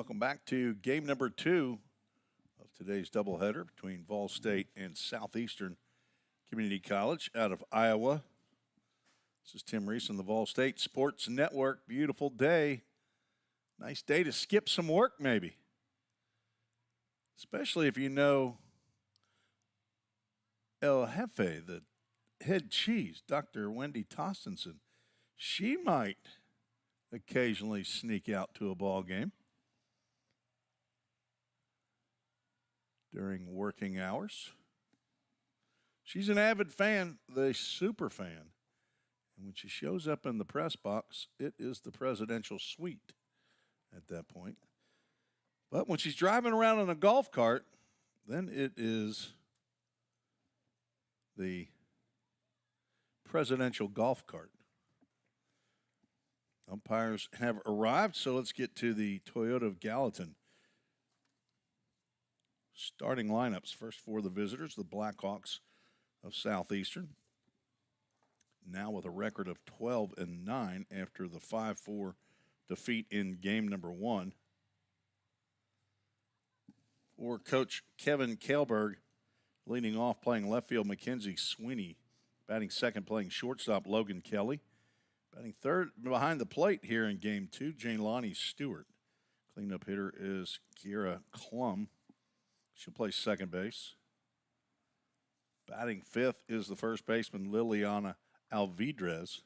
Welcome back to game number 2 of today's doubleheader between Vol State and Southeastern Community College out of Iowa. This is Tim Reese on the Vol State Sports Network. Beautiful day. Nice day to skip some work, maybe. Especially if you know El Jefe, the head cheese, Dr. Wendy Tostenson. She might occasionally sneak out to a ball game during working hours. She's an avid fan, the super fan. And when she shows up in the press box, it is the presidential suite at that point. But when she's driving around in a golf cart, then it is the presidential golf cart. Umpires have arrived, so let's get to the Toyota of Gallatin. Starting lineups, first for the visitors, the Blackhawks of Southeastern. Now with a record of 12-9 after the 5-4 defeat in game number 1. For Coach Kevin Kaelberg, leading off playing left field, Mackenzie Sweeney. Batting second, playing shortstop, Logan Kelly. Batting third behind the plate here in game 2, Jaylani Stewart. Cleanup hitter is Kiera Klum. She'll play second base. Batting fifth is the first baseman, Liliana Alvidrez.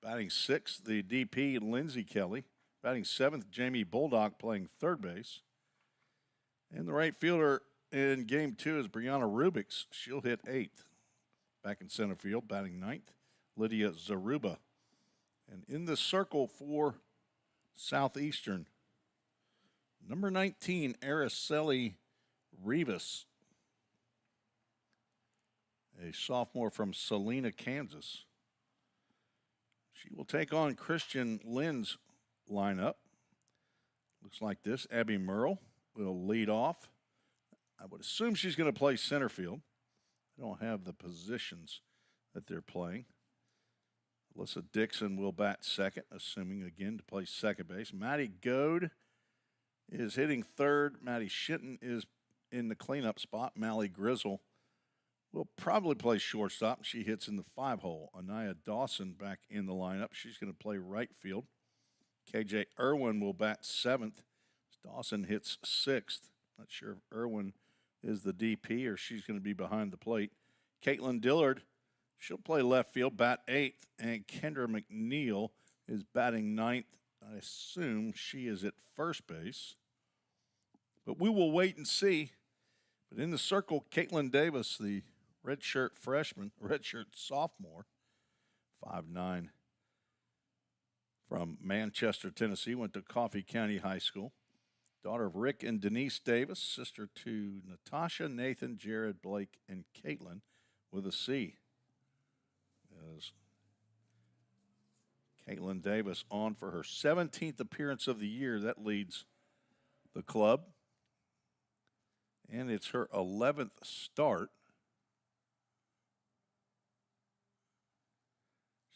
Batting sixth, the DP, Lindsey Kelly. Batting seventh, Jamie Bulldog, playing third base. And the right fielder in game 2 is Brianna Rubix. She'll hit 8th. Back in center field, batting 9th, Lydia Zaruba. And in the circle for Southeastern, number 19, Araceli Rivas, a sophomore from Salina, Kansas. She will take on Christian Lynn's lineup. Looks like this. Abby Merle will lead off. I would assume she's going to play center field. I don't have the positions that they're playing. Alyssa Dixon will bat second, assuming again to play second base. Maddie Goad is hitting third. Maddie Shinton is in the cleanup spot. Mally Grizzle will probably play shortstop. She hits in the 5-hole. Anaya Dawson back in the lineup. She's going to play right field. KJ Irwin will bat 7th. Dawson hits 6th. Not sure if Irwin is the DP or she's going to be behind the plate. Caitlin Dillard, she'll play left field, bat 8th. And Kendra McNeil is batting 9th. I assume she is at first base. But we will wait and see. But in the circle, Caitlin Davis, the redshirt freshman, redshirt sophomore, 5'9", from Manchester, Tennessee, went to Coffee County High School. Daughter of Rick and Denise Davis, sister to Natasha, Nathan, Jared, Blake, and Caitlin with a C. As Caitlin Davis on for her 17th appearance of the year. That leads the club. And it's her 11th start.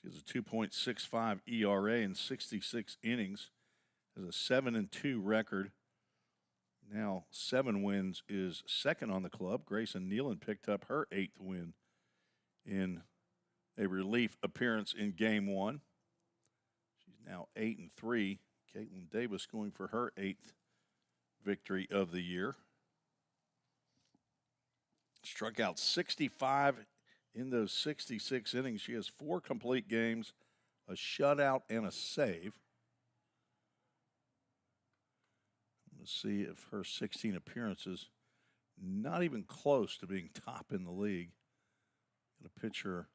She has a 2.65 ERA in 66 innings. Has a 7-2 record. Now 7 wins, is second on the club. Grayson Nealon picked up her 8th win in a relief appearance in game 1. She's now 8-3. Caitlin Davis going for her 8th victory of the year. Struck out 65 in those 66 innings. She has 4 complete games, a shutout, and a save. Let's see if her 16 appearances, not even close to being top in the league. Got a pitcher,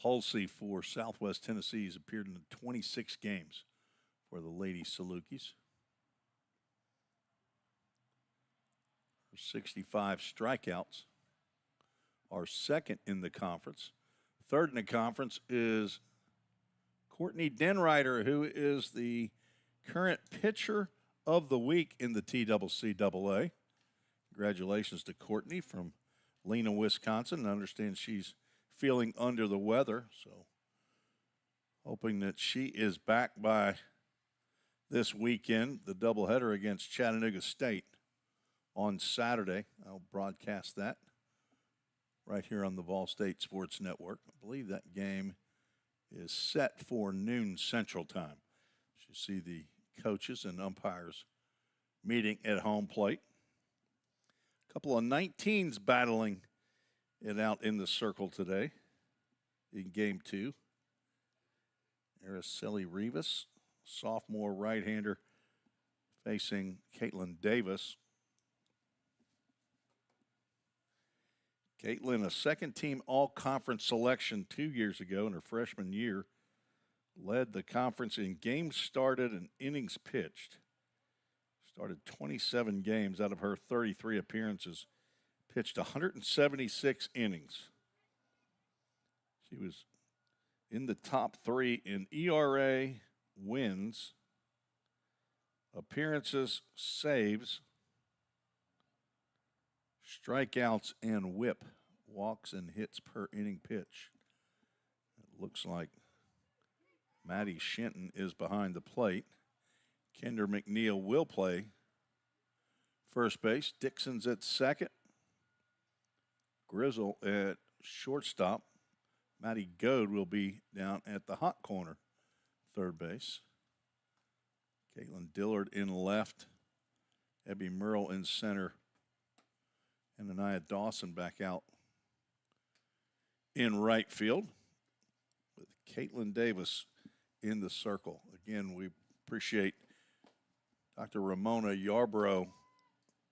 Halsey for Southwest Tennessee, has appeared in 26 games for the Lady Salukis. Her 65 strikeouts are second in the conference. Third in the conference is Courtney Denrider, who is the current pitcher of the week in the TCCAA. Congratulations to Courtney from Lena, Wisconsin. I understand she's feeling under the weather, so hoping that she is back by this weekend, the doubleheader against Chattanooga State on Saturday. I'll broadcast that right here on the Vol State Sports Network. I believe that game is set for noon Central Time. You see the coaches and umpires meeting at home plate. A couple of 19s battling it out in the circle today in game 2. Araceli Rivas, sophomore right-hander, facing Caitlin Davis. Caitlin, a second-team all-conference selection 2 years ago in her freshman year, led the conference in games started and innings pitched. Started 27 games out of her 33 appearances, pitched 176 innings. She was in the top 3 in ERA, wins, appearances, saves, strikeouts, and whip, walks and hits per inning pitch. It looks like Maddie Shinton is behind the plate. Kendra McNeil will play first base. Dixon's at second. Grizzle at shortstop. Maddie Goad will be down at the hot corner, third base. Caitlin Dillard in left. Abby Merle in center. And Anaya Dawson back out in right field with Caitlin Davis in the circle. Again, we appreciate Dr. Ramona Yarbrough,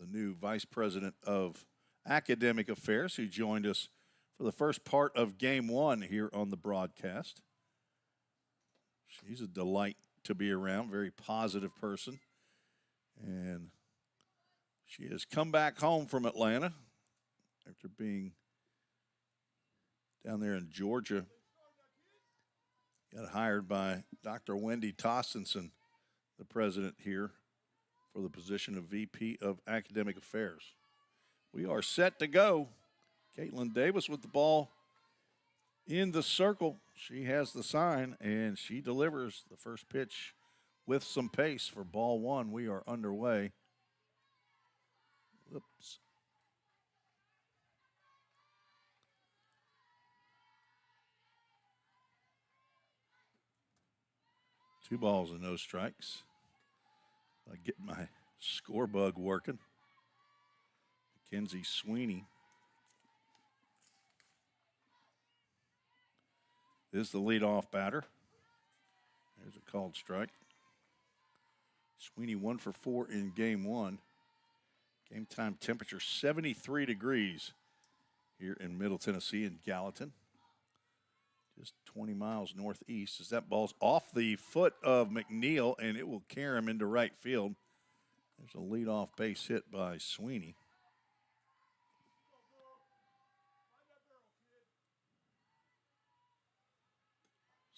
the new Vice President of Academic Affairs, who joined us for the first part of Game 1 here on the broadcast. She's a delight to be around, very positive person. And she has come back home from Atlanta after being down there in Georgia. Got hired by Dr. Wendy Tostenson, the president here, for the position of VP of Academic Affairs. We are set to go. Caitlin Davis with the ball in the circle. She has the sign, and she delivers the first pitch with some pace for ball 1. We are underway. Whoops. Two balls and no strikes. I get my score bug working. Mackenzie Sweeney is the leadoff batter. There's a called strike. Sweeney 1 for 4 in game 1. Game time temperature 73 degrees here in Middle Tennessee in Gallatin. Just 20 miles northeast as that ball's off the foot of McNeil, and it will carry him into right field. There's a leadoff base hit by Sweeney.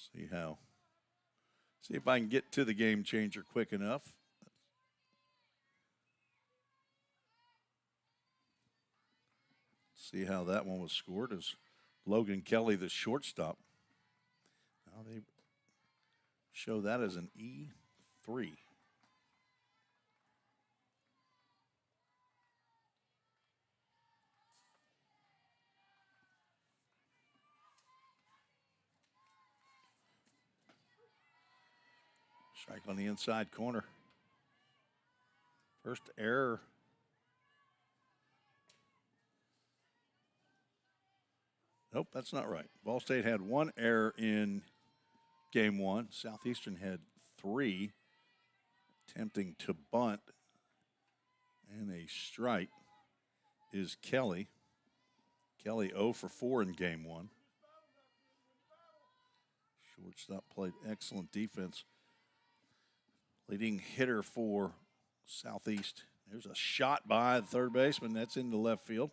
See if I can get to the game changer quick enough. See how that one was scored as Logan Kelly, the shortstop. Now they show that as an E3. Strike on the inside corner. First error. Nope, that's not right. Ball State had 1 error in game 1. Southeastern had 3, attempting to bunt. And a strike is Kelly. Kelly 0 for 4 in game 1. Shortstop played excellent defense. Leading hitter for Southeast. There's a shot by the third baseman. That's into left field.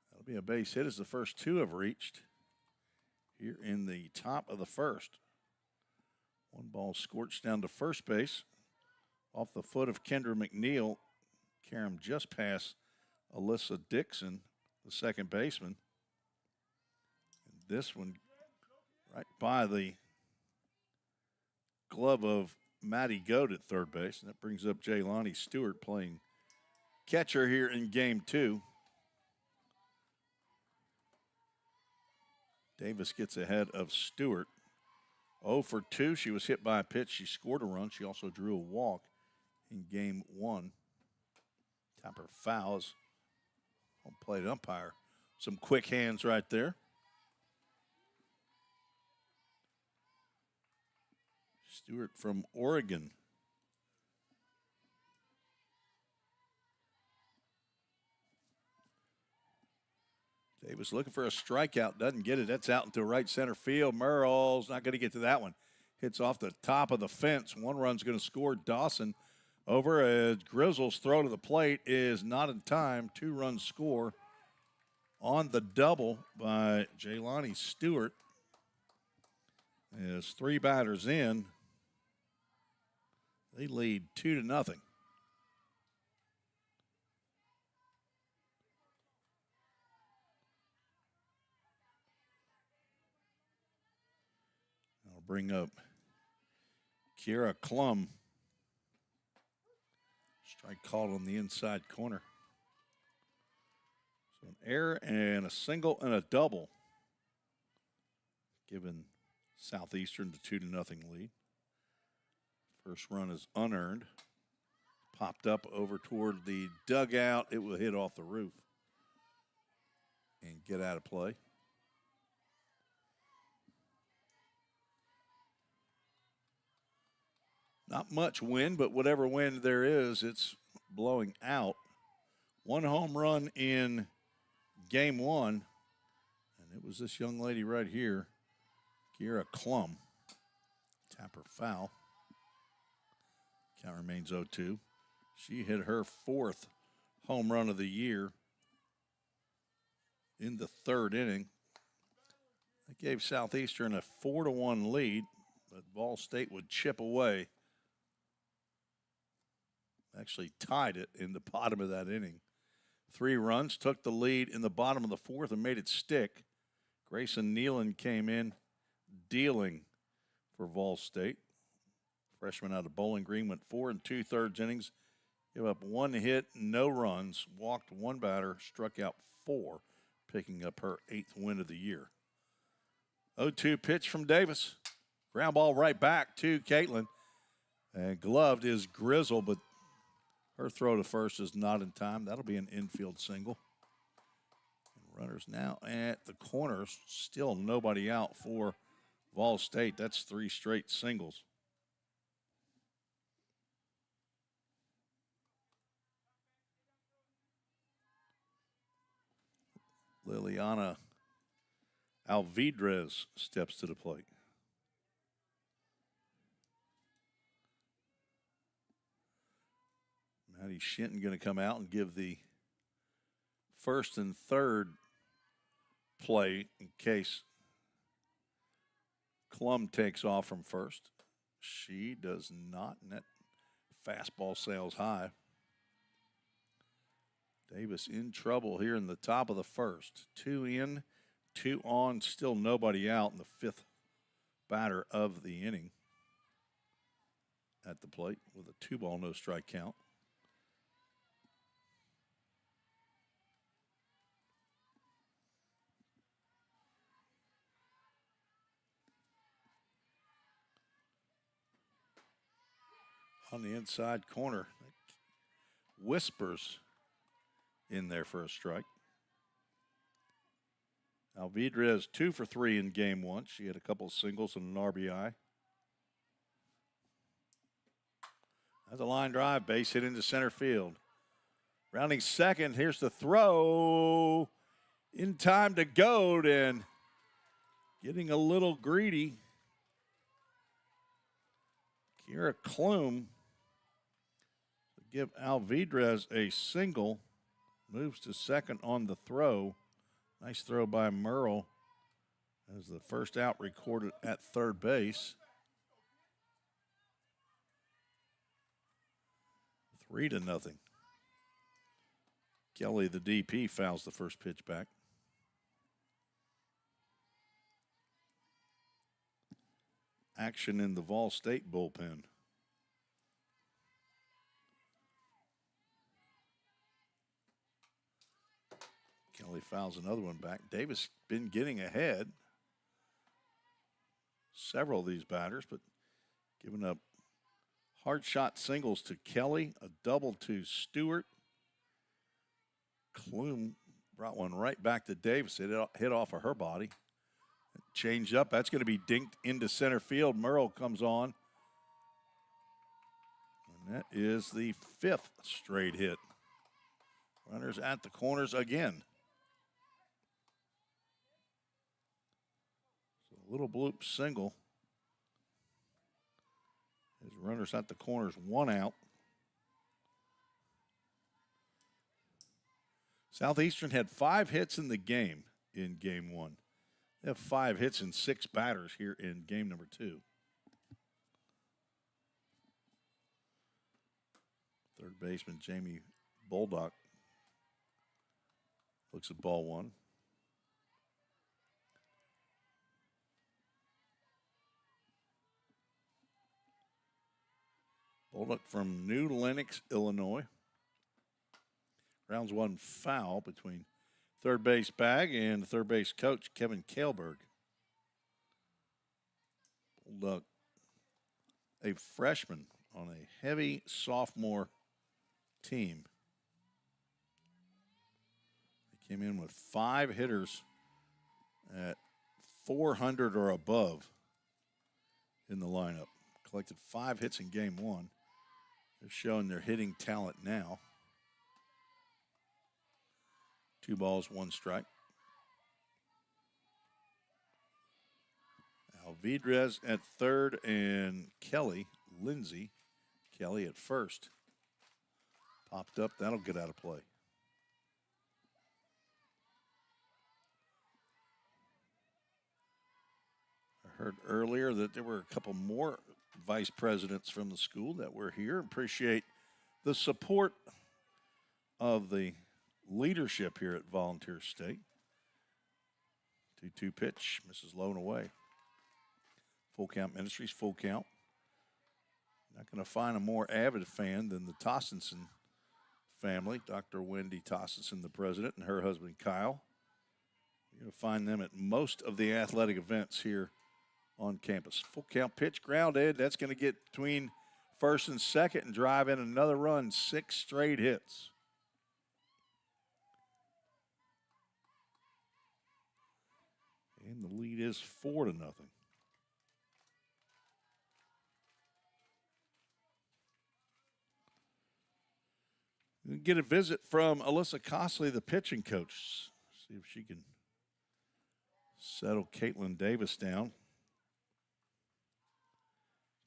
That'll be a base hit as the first 2 have reached here in the top of the first. One ball scorched down to first base off the foot of Kendra McNeil. Karam just past Alyssa Dixon, the second baseman. And this one right by the glove of Matty Goat at third base. And that brings up Jaylani Stewart playing catcher here in game 2. Davis gets ahead of Stewart. 0 for 2. She was hit by a pitch. She scored a run. She also drew a walk in game 1. Tapper fouls. Home plate umpire. Some quick hands right there. Stewart from Oregon. Davis looking for a strikeout. Doesn't get it. That's out into right center field. Merle's not going to get to that one. Hits off the top of the fence. One run's going to score. Dawson over as Grizzle's throw to the plate is not in time. 2 runs score on the double by Jaylani Stewart. As 3 batters in, they lead 2-0. I'll bring up Kiera Klum. Strike called on the inside corner. So an error and a single and a double, giving Southeastern the 2-0 lead. First run is unearned. Popped up over toward the dugout. It will hit off the roof and get out of play. Not much wind, but whatever wind there is, it's blowing out. 1 home run in game 1, and it was this young lady right here, Kiera Klum. Tapper foul. Count remains 0-2. She hit her 4th home run of the year in the 3rd inning. That gave Southeastern a 4-1 lead, but Ball State would chip away. Actually tied it in the bottom of that inning. 3 runs, took the lead in the bottom of the 4th and made it stick. Grayson Nealon came in dealing for Vol State. Freshman out of Bowling Green went 4 2/3 innings, gave up 1 hit, no runs, walked 1 batter, struck out 4, picking up her 8th win of the year. 0-2 pitch from Davis. Ground ball right back to Caitlin. And gloved is Grizzle, but her throw to first is not in time. That'll be an infield single. And runners now at the corners. Still nobody out for Vol State. That's 3 straight singles. Liliana Alvidrez steps to the plate. Maddie Shinton going to come out and give the 1st and 3rd play in case Klum takes off from first. She does not, and that fastball sails high. Davis in trouble here in the top of the 1st. 2 in, 2 on, still nobody out in the 5th batter of the inning at the plate with a 2-ball, no strike count. On the inside corner, Whispers in there for a strike. Alvidrez 2 for 3 in game 1. She had a couple of singles and an RBI. That's a line drive, base hit into center field. Rounding second, here's the throw. In time to Goad and getting a little greedy. Kiera Klum to give Alvidrez a single. Moves to second on the throw. Nice throw by Merle as the first out recorded at 3rd base. 3-0. Kelly, the DP, fouls the first pitch back. Action in the Vol State bullpen. Kelly fouls another one back. Davis been getting ahead. Several of these batters, but giving up hard shot singles to Kelly, a double to Stewart. Klum brought one right back to Davis. It hit off of her body. Changed up. That's going to be dinked into center field. Merle comes on. And that is the 5th straight hit. Runners at the corners again. So a little bloop single. His runners at the corners, 1 out. Southeastern had 5 hits in the game in game 1. They have 5 hits and 6 batters here in game number 2. Third baseman Jamie Boldock looks at ball 1. Boldock from New Lenox, Illinois. Rounds 1 foul between third base bag and third base coach Kevin Kailberg. Boldock, a freshman on a heavy sophomore team. They came in with 5 hitters at 400 or above in the lineup. Collected 5 hits in game 1. They're showing their hitting talent now. 2 balls, 1 strike. Alvidrez at third and Lindsay Kelly at first. Popped up, that'll get out of play. I heard earlier that there were a couple more vice presidents from the school that were here. Appreciate the support of the leadership here at Volunteer State. 2-2 pitch, misses low and away. Full Count Ministries, full count. Not going to find a more avid fan than the Tossenson family. Dr. Wendy Tossenson, the president, and her husband Kyle. You're going to find them at most of the athletic events here on campus. Full count pitch, grounded. That's going to get between first and second and drive in another run. 6 straight hits. And the lead is 4-0. We get a visit from Alyssa Costley, the pitching coach. See if she can settle Caitlin Davis down.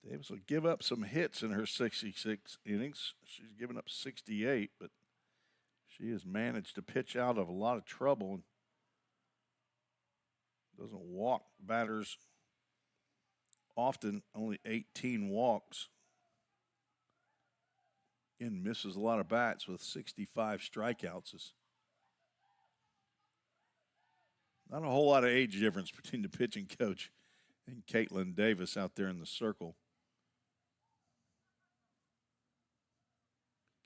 Davis will give up some hits in her 66 innings. She's given up 68, but she has managed to pitch out of a lot of trouble and doesn't walk batters often, only 18 walks. Again, misses a lot of bats with 65 strikeouts. It's not a whole lot of age difference between the pitching coach and Caitlin Davis out there in the circle.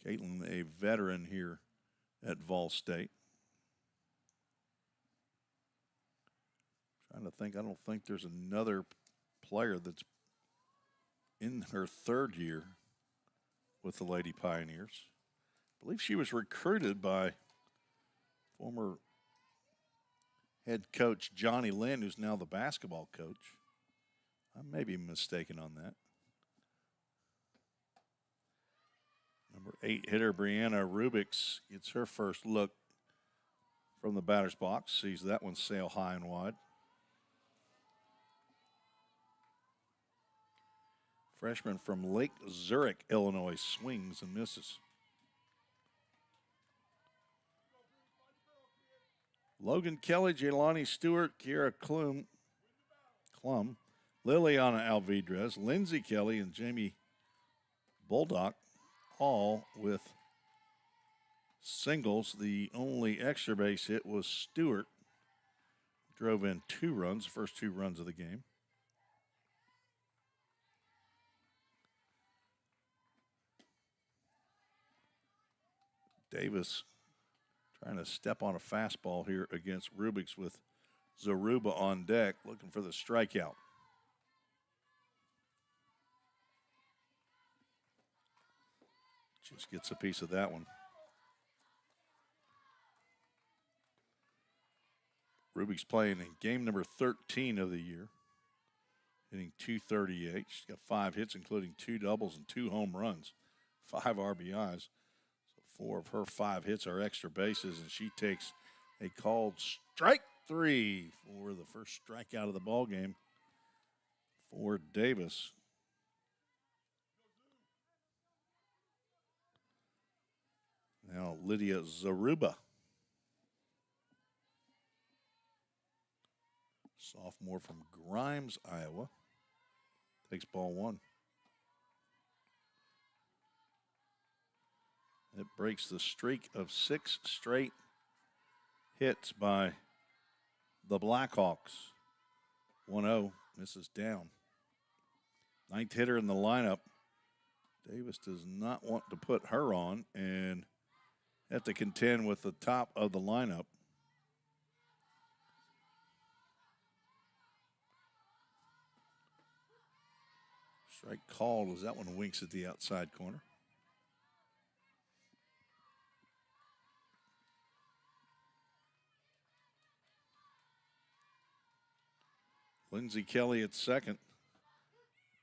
Caitlin, a veteran here at Vol State. Trying to think, I don't think there's another player that's in her 3rd year with the Lady Pioneers. I believe she was recruited by former head coach Johnny Lynn, who's now the basketball coach. I may be mistaken on that. Number 8 hitter Brianna Rubix gets her first look from the batter's box. Sees that one sail high and wide. Freshman from Lake Zurich, Illinois, swings and misses. Logan Kelly, Jelani Stewart, Kiera Klum, Liliana Alvidrez, Lindsay Kelly, and Jamie Boldock, all with singles. The only extra base hit was Stewart. Drove in 2 runs, the first 2 runs of the game. Davis Trying to step on a fastball here against Rubik's with Zaruba on deck, looking for the strikeout. Just gets a piece of that one. Rubik's playing in game number 13 of the year, hitting .238. She's got 5 hits, including 2 doubles and 2 home runs, 5 RBIs. So 4 of her 5 hits are extra bases, and she takes a called strike 3 for the first strikeout of the ball game for Davis. Now Lydia Zaruba, sophomore from Grimes, Iowa, takes ball 1. It breaks the streak of 6 straight hits by the Blackhawks. 1-0, misses down. 9th hitter in the lineup. Davis does not want to put her on and have to contend with the top of the lineup. Strike called as that one winks at the outside corner. Lindsey Kelly at second.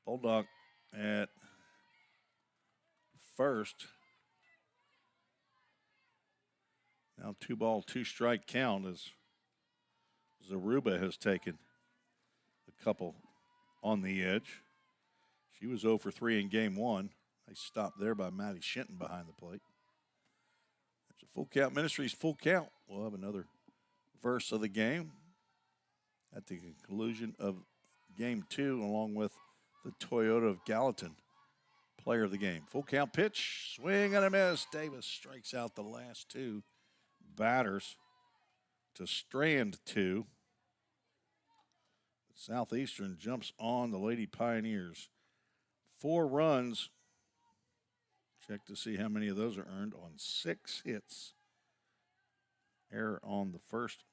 Bulldog at first. Now 2-ball, 2-strike count as Zaruba has taken a couple on the edge. She was 0 for 3 in game 1. Nice stop there by Maddie Shinton behind the plate. It's a Full Count Ministries full count. We'll have another verse of the game at the conclusion of game 2, along with the Toyota of Gallatin player of the game. Full count pitch, swing and a miss. Davis strikes out the last 2 batters to strand 2. Southeastern jumps on the Lady Pioneers. 4 runs. Check to see how many of those are earned on 6 hits. Error on the first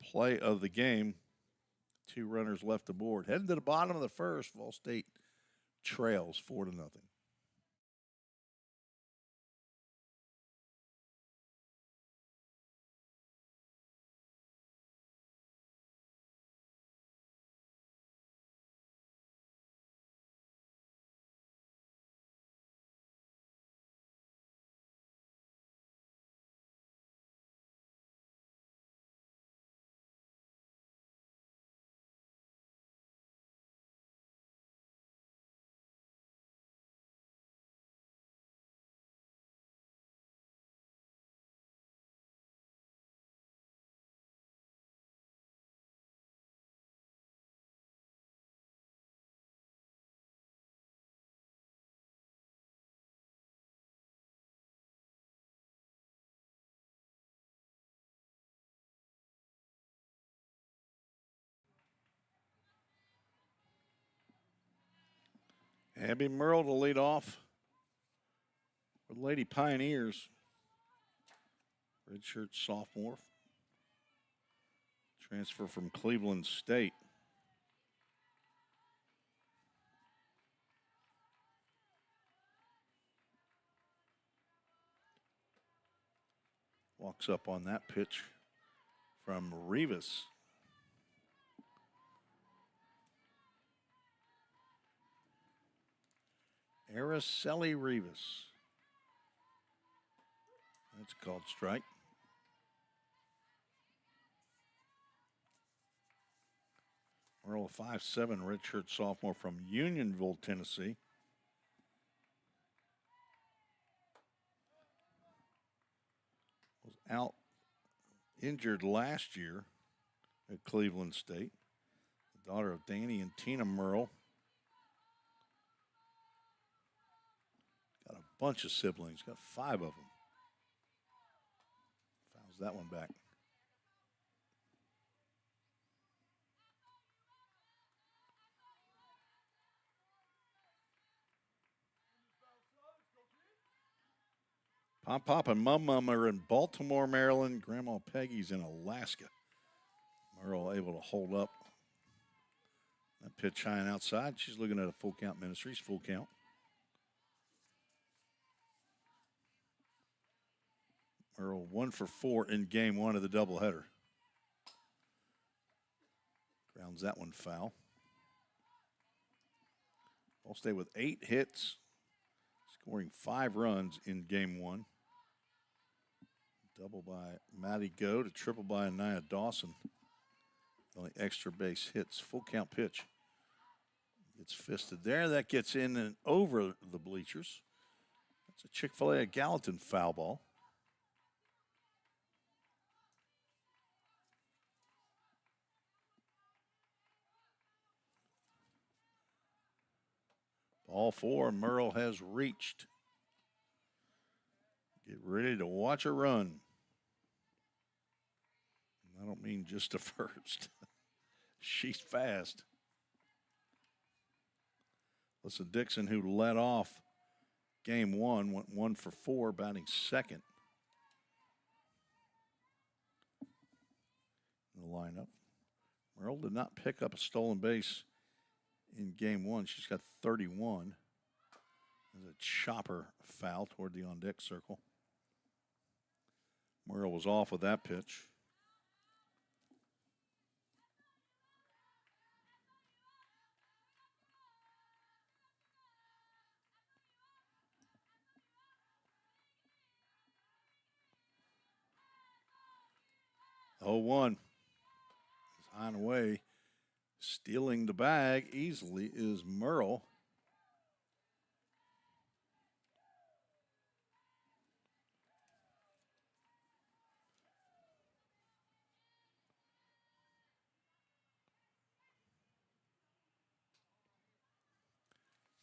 play of the game. 2 runners left aboard. Heading to the bottom of the first, Vol State trails 4-0. Abby Merle to lead off for the Lady Pioneers. Redshirt sophomore. Transfer from Cleveland State. Walks up on that pitch from Rivas. Araceli Rivas. That's called strike. Merle, a 5'7" redshirt sophomore from Unionville, Tennessee. Was out injured last year at Cleveland State. The daughter of Danny and Tina Merle. Got a bunch of siblings, got 5 of them. Fouls that one back. Pop and Mum are in Baltimore, Maryland. Grandma Peggy's in Alaska. Merle able to hold up that pitch high and outside. She's looking at a full count, Ministries, full count. Merle 1 for 4 in game 1 of the doubleheader. Grounds that one foul. Ball State with 8 hits, scoring 5 runs in game 1. Double by Maddie Goad, a triple by Anaya Dawson. Only extra base hits, full count pitch. Gets fisted there. That gets in and over the bleachers. That's a Chick-fil-A Gallatin foul ball. Ball 4, Merle has reached. Get ready to watch a run. I don't mean just a first. She's fast. Listen, Dixon, who led off game 1, went 1 for 4, batting second in the lineup. Merle did not pick up a stolen base in game 1. She's got 31. There's a chopper foul toward the on-deck circle. Merle was off with that pitch. Oh, 1 is high and away. Stealing the bag easily is Merle.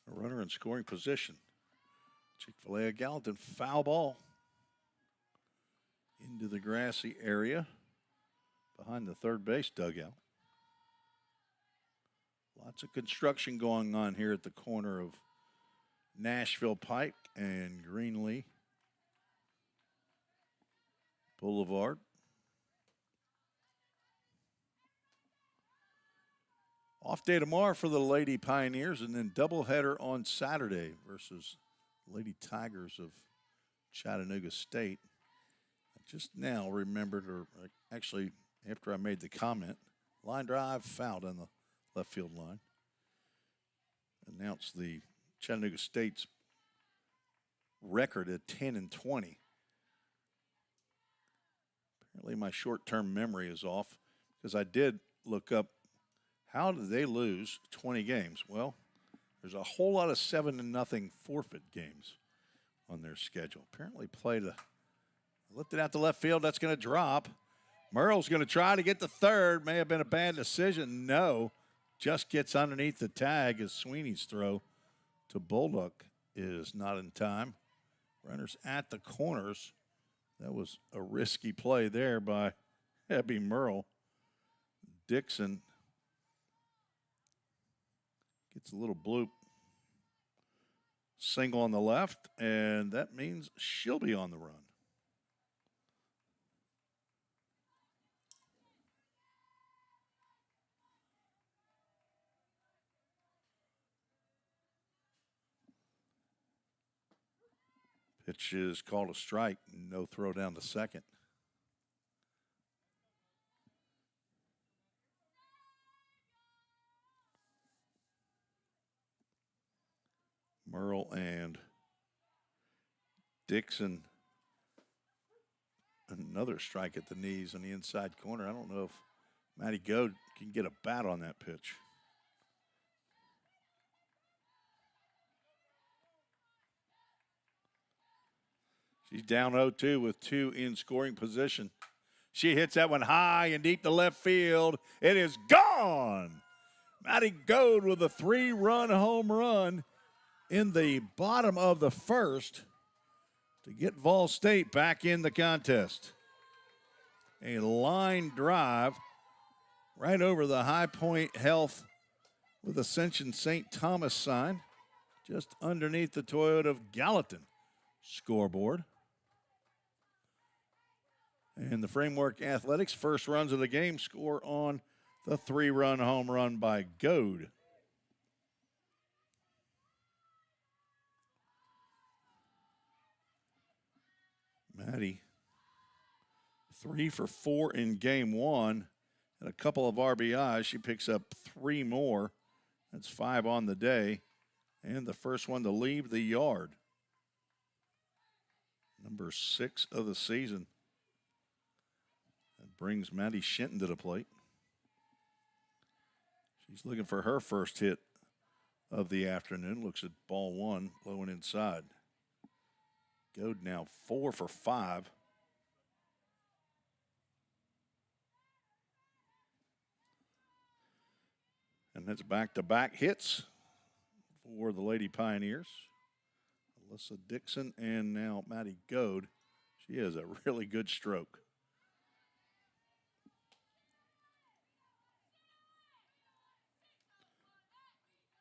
A runner in scoring position. Chick-fil-A Gallatin foul ball into the grassy area behind the third base dugout. Lots of construction going on here at the corner of Nashville Pike and Greenlee Boulevard. Off day tomorrow for the Lady Pioneers, and then doubleheader on Saturday versus Lady Tigers of Chattanooga State. I just now remembered, or actually after I made the comment, line drive fouled on the left field line. Announced the Chattanooga State's record at 10-20. Apparently my short-term memory is off, because I did look up how did they lose 20 games. Well, there's a whole lot of 7-0 forfeit games on their schedule. Apparently played a, lifted out to left field. That's going to drop. Merle's going to try to get the third. May have been a bad decision. No. Just gets underneath the tag as Sweeney's throw to Bullock is not in time. Runners at the corners. That was a risky play there by Abby Merle. Dixon gets a little bloop. Single on the left, and that means she'll be on the run. Pitch is called a strike. No throw down to second. Merle and Dixon. Another strike at the knees on the inside corner. I don't know if Maddie Goad can get a bat on that pitch. She's down 0-2 with 2 in scoring position. She hits that one high and deep to left field. It is gone. Maddie Goad with a 3-run home run in the bottom of the first to get Vol State back in the contest. A line drive right over the High Point Health with Ascension St. Thomas sign, just underneath the Toyota of Gallatin scoreboard. And the Framework Athletics first runs of the game score on the 3-run home run by Goad. Maddie, 3 for 4 in game 1 and a couple of RBIs. She picks up 3 more. That's 5 on the day. And the first one to leave the yard. Number 6 of the season. That brings Maddie Shinton to the plate. She's looking for her first hit of the afternoon. Looks at ball 1, low and inside. Goad now 4 for 5. And that's back-to-back hits for the Lady Pioneers. Alyssa Dixon and now Maddie Goad. She has a really good stroke.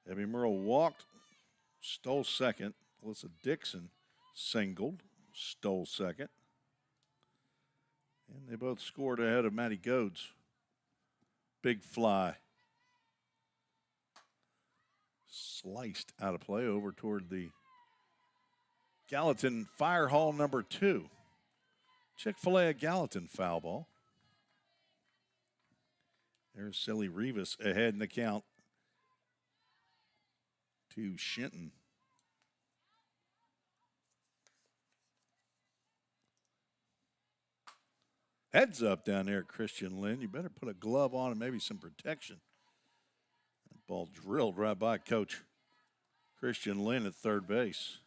Abby Merle walked, stole second. Alyssa Dixon singled, stole second. And they both scored ahead of Maddie Goad's big fly. Sliced out of play over toward the Gallatin Fire Hall number 2. Chick-fil-A at Gallatin foul ball. There's Silly Rivas ahead in the count to Shinton. Heads up down there, Christian Lynn. You better put a glove on and maybe some protection. That ball drilled right by Coach Christian Lynn at third base.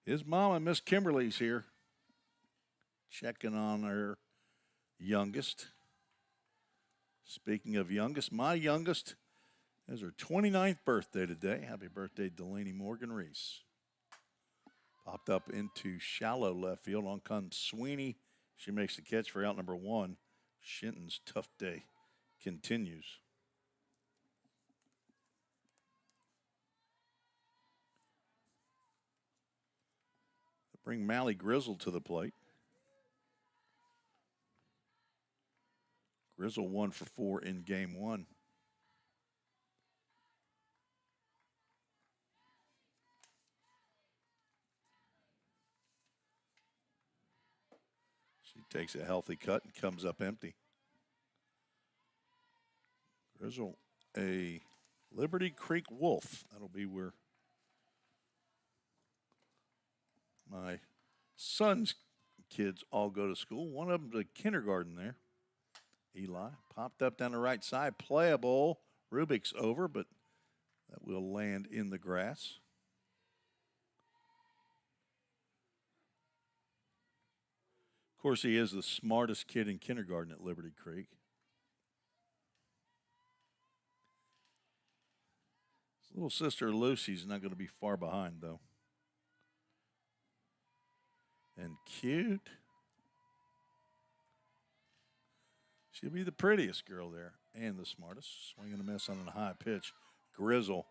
His mama, Miss Kimberly's here, checking on her youngest. Speaking of youngest, my youngest has her 29th birthday today. Happy birthday, Delaney Morgan Reese. Popped up into shallow left field. On comes Sweeney. She makes the catch for out number 1. Shinton's tough day continues. Bring Mally Grizzle to the plate. Grizzle 1 for 4 in game 1. She takes a healthy cut and comes up empty. Grizzle, a Liberty Creek Wolf. That'll be where my son's kids all go to school. One of them's a kindergarten there. Eli popped up down the right side. Playable. Rubik's over, but that will land in the grass. Of course, he is the smartest kid in kindergarten at Liberty Creek. His little sister Lucy's not going to be far behind, though. And cute. She'll be the prettiest girl there and the smartest. Swinging a miss on a high pitch. Grizzle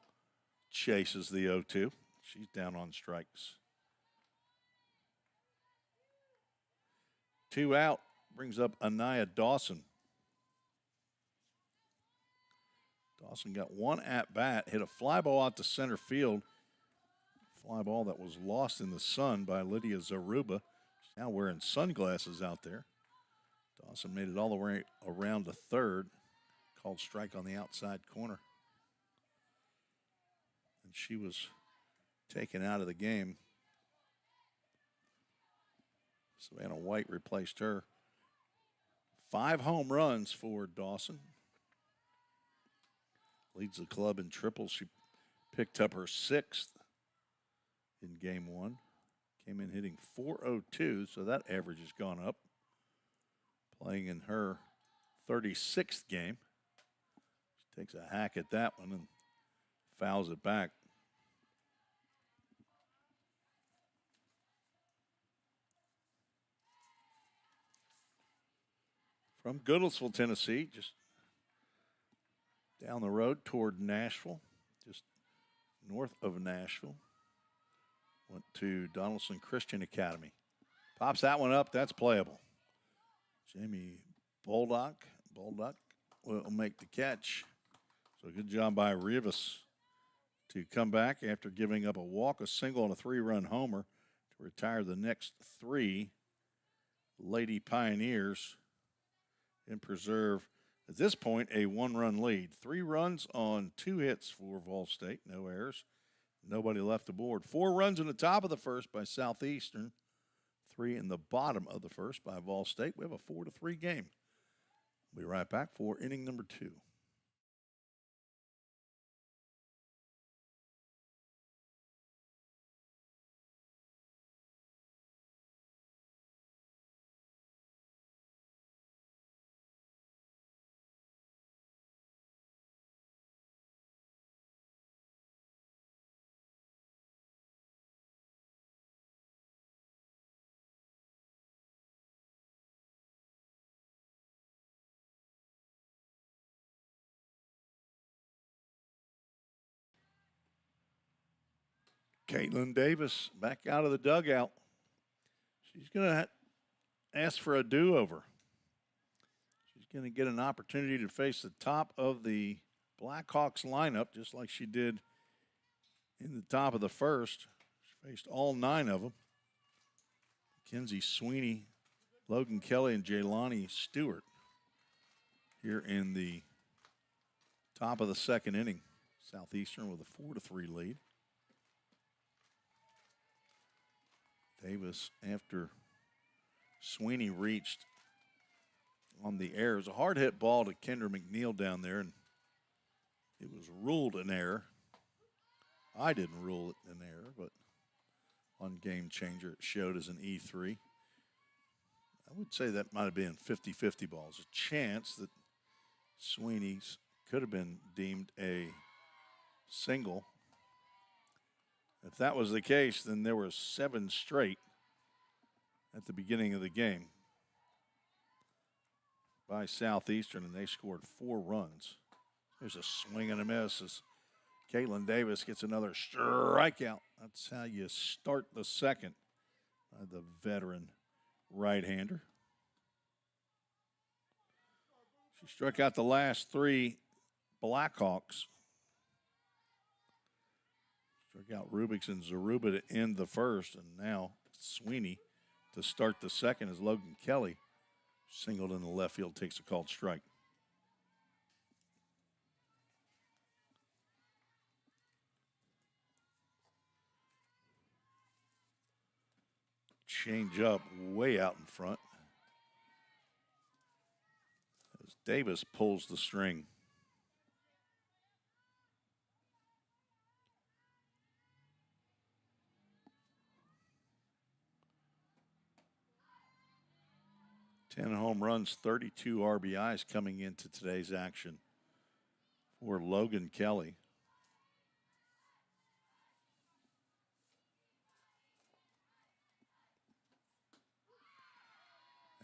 chases the 0-2. She's down on strikes. 2 out. Brings up Anaya Dawson. Dawson got 1 at-bat. Hit a fly ball out to center field. Fly ball that was lost in the sun by Lydia Zaruba. She's now wearing sunglasses out there. Dawson made it all the way around to third. Called strike on the outside corner. And she was taken out of the game. Savannah White replaced her. 5 home runs for Dawson. Leads the club in triples. She picked up her 6th in game 1. Came in hitting .402, so that average has gone up. Playing in her 36th game. She takes a hack at that one and fouls it back. From Goodlettsville, Tennessee, just down the road toward Nashville, just north of Nashville. Went to Donaldson Christian Academy. Pops that one up. That's playable. Jamie Bolduc will make the catch. So good job by Rivas to come back after giving up a walk, a single, and a 3-run homer to retire the next 3 Lady Pioneers and preserve, at this point, a 1-run lead. 3 runs on 2 hits for Vol State. No errors. Nobody left aboard. 4 runs in the top of the first by Southeastern. 3 in the bottom of the first by Vol State. We have a 4-3 game. We'll be right back for inning number 2. Caitlin Davis back out of the dugout. She's going to ask for a do-over. She's going to get an opportunity to face the top of the Blackhawks lineup, just like she did in the top of the first. She faced all 9 of them. Mackenzie Sweeney, Logan Kelly, and Jaylani Stewart here in the top of the second inning. Southeastern with a 4-3 lead. Davis, after Sweeney reached on the error, it was a hard hit ball to Kendra McNeil down there, and it was ruled an error. I didn't rule it an error, but on Game Changer it showed as an E3. I would say that might have been 50-50 balls. A chance that Sweeney's could have been deemed a single. If that was the case, then there were 7 straight at the beginning of the game by Southeastern, and they scored 4 runs. There's a swing and a miss as Caitlin Davis gets another strikeout. That's how you start the second by the veteran right-hander. She struck out the last 3 Blackhawks. Struck out Rubix and Zaruba to end the first, and now Sweeney to start the second as Logan Kelly singled in the left field, takes a called strike. Change up way out in front as Davis pulls the string. Ten home runs, 32 RBIs coming into today's action for Logan Kelly.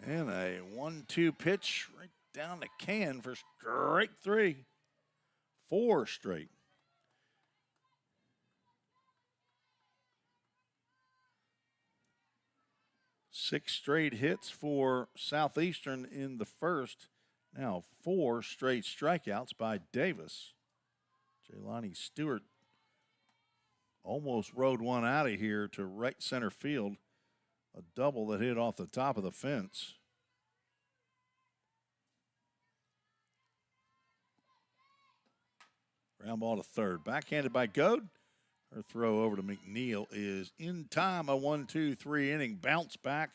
And a 1-2 pitch right down the can for strike 3. 4 straight. Six straight hits for Southeastern in the first. Now 4 straight strikeouts by Davis. Jaylani Stewart almost rode one out of here to right center field. A double that hit off the top of the fence. Ground ball to third. Backhanded by Goad. Her throw over to McNeil is in time. A 1-2-3 inning bounce back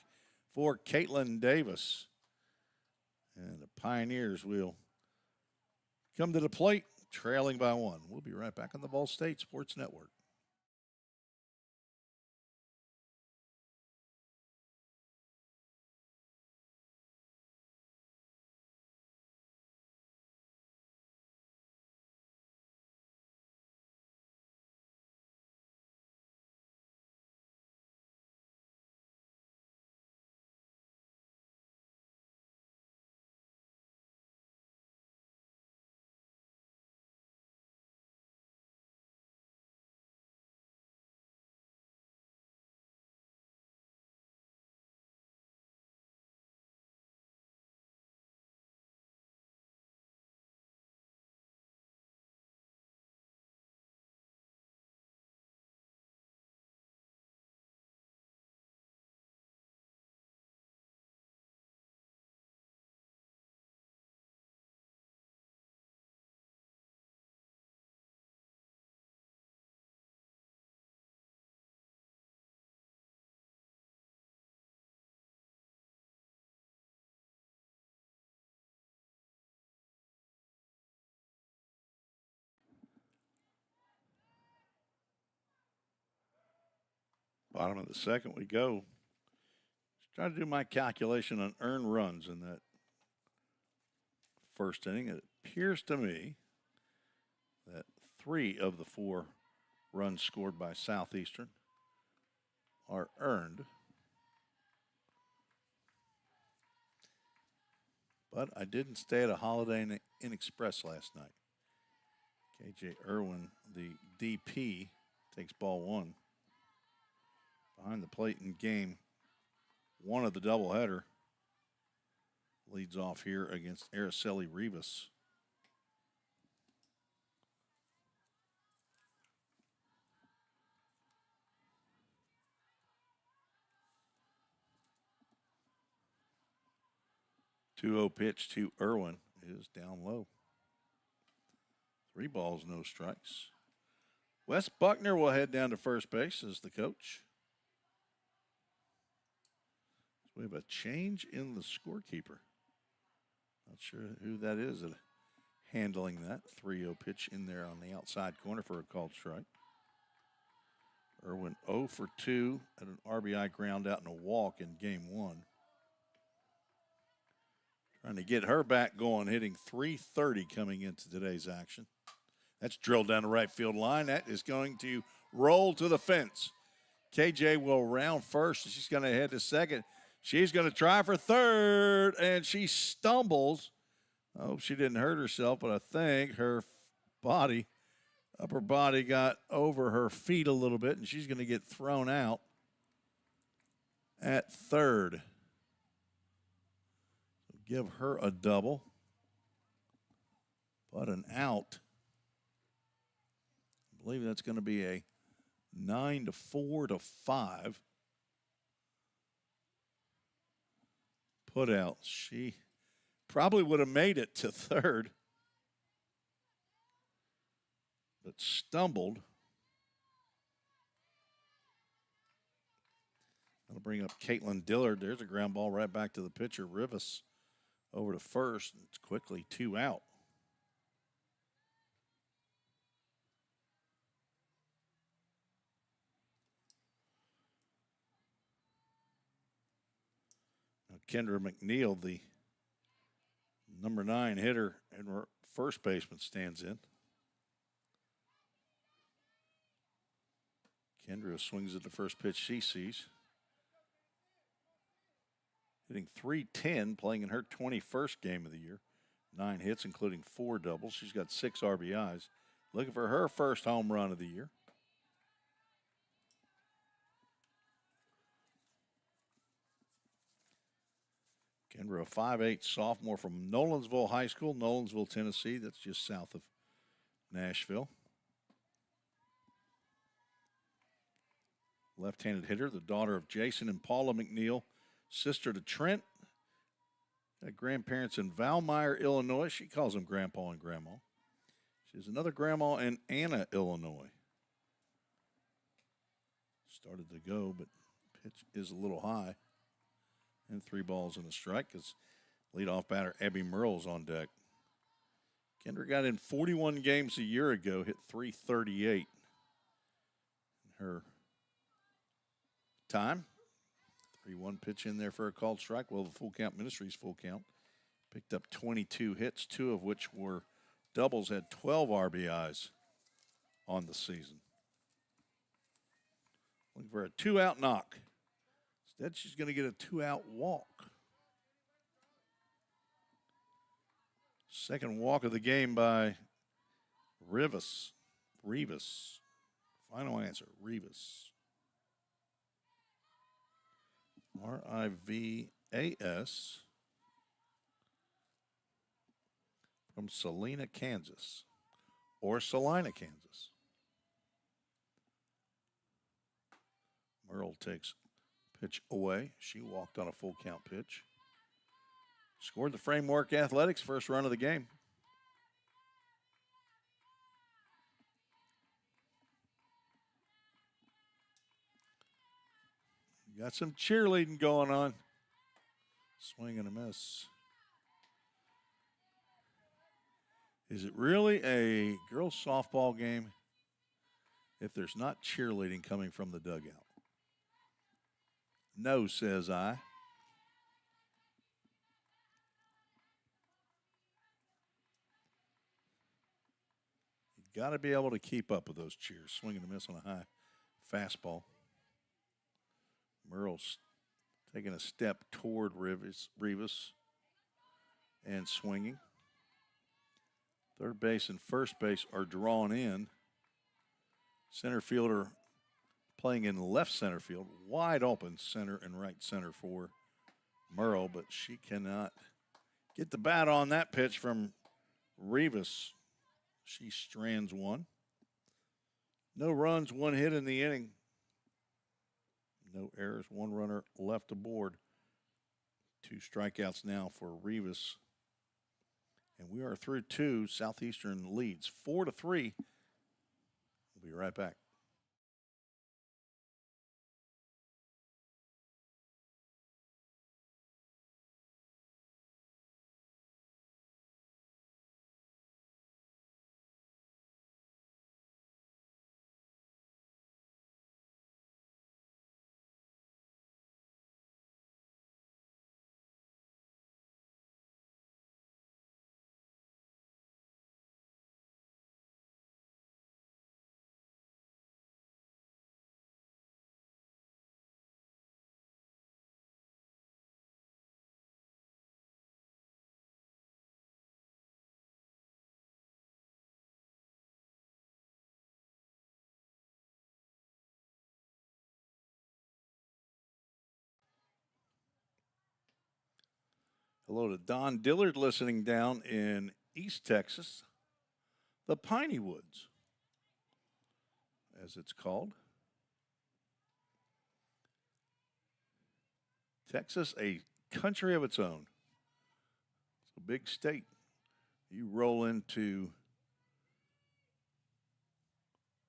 for Caitlin Davis. And the Pioneers will come to the plate, trailing by 1. We'll be right back on the Vol State Sports Network. Bottom of the second we go. Just trying to do my calculation on earned runs in that first inning. It appears to me that 3 of the 4 runs scored by Southeastern are earned. But I didn't stay at a Holiday Inn Express last night. KJ Irwin, the DP, takes ball 1. Behind the plate in game 1 of the doubleheader. Leads off here against Araceli Rivas. Two-0 pitch to Irwin is down low. 3 balls, no strikes. Wes Buckner will head down to first base as the coach. So we have a change in the scorekeeper. Not sure who that is handling that. 3-0 pitch in there on the outside corner for a called strike. Irwin 0 for 2 at an RBI ground out and a walk in game 1. Trying to get her back going, hitting .330 coming into today's action. That's drilled down the right field line. That is going to roll to the fence. KJ will round first. She's going to head to second. She's going to try for third, and she stumbles. I hope she didn't hurt herself, but I think her upper body got over her feet a little bit, and she's going to get thrown out at third. Give her a double, but an out. I believe that's going to be a 9-4 to 5 put out. She probably would have made it to third, but stumbled. That'll bring up Caitlin Dillard. There's a ground ball right back to the pitcher, Rivas. Over to first, it's quickly 2 out. Now Kendra McNeil, the number 9 hitter and first baseman, stands in. Kendra swings at the first pitch she sees. Hitting .310, playing in her 21st game of the year. 9 hits, including 4 doubles. She's got 6 RBIs. Looking for her first home run of the year. Kendra, a 5'8" sophomore from Nolensville High School, Nolensville, Tennessee. That's just south of Nashville. Left-handed hitter, the daughter of Jason and Paula McNeil. Sister to Trent. Got grandparents in Valmeyer, Illinois. She calls them Grandpa and Grandma. She has another grandma in Anna, Illinois. Started to go, but pitch is a little high. And 3 balls and a strike because leadoff batter Abby Merle's on deck. Kendra got in 41 games a year ago, hit .338 in her time. 3-1 pitch in there for a called strike. Well, the full count Ministries full count. Picked up 22 hits, 2 of which were doubles, had 12 RBIs on the season. Looking for a 2-out knock. Instead, she's going to get a 2-out walk. Second walk of the game by Rivas. Final answer, Rivas. R-I-V-A-S from Salina, Kansas, or Salina, Kansas. Merle takes pitch away. She walked on a full count pitch. Scored the Framework Athletics first run of the game. Got some cheerleading going on. Swing and a miss. Is it really a girls' softball game if there's not cheerleading coming from the dugout? No, says I. You got to be able to keep up with those cheers. Swing and a miss on a high fastball. Merle's taking a step toward Rivas and swinging. Third base and first base are drawn in. Center fielder playing in left center field. Wide open center and right center for Merle, but she cannot get the bat on that pitch from Rivas. She strands one. No runs, one hit in the inning. No errors, one runner left aboard. 2 strikeouts now for Rivas. And we are through 2. Southeastern leads 4-3. We'll be right back. Hello to Don Dillard listening down in East Texas, the Piney Woods, as it's called. Texas, a country of its own. It's a big state. You roll into,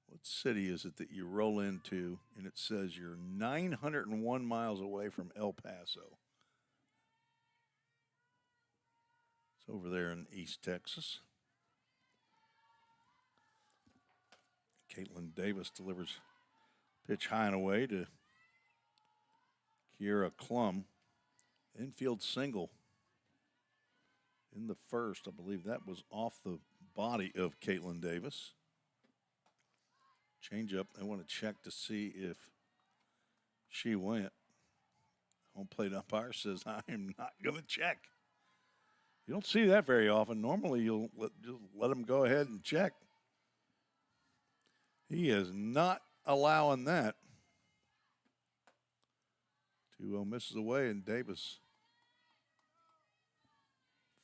what city is it that you roll into, and it says you're 901 miles away from El Paso. It's over there in East Texas. Caitlin Davis delivers pitch high and away to Kiera Klum. Infield single in the first. I believe that was off the body of Caitlin Davis. Change up. I want to check to see if she went. Home plate umpire says, I am not going to check. You don't see that very often. Normally, you'll just let him go ahead and check. He is not allowing that. 2-0 misses away, and Davis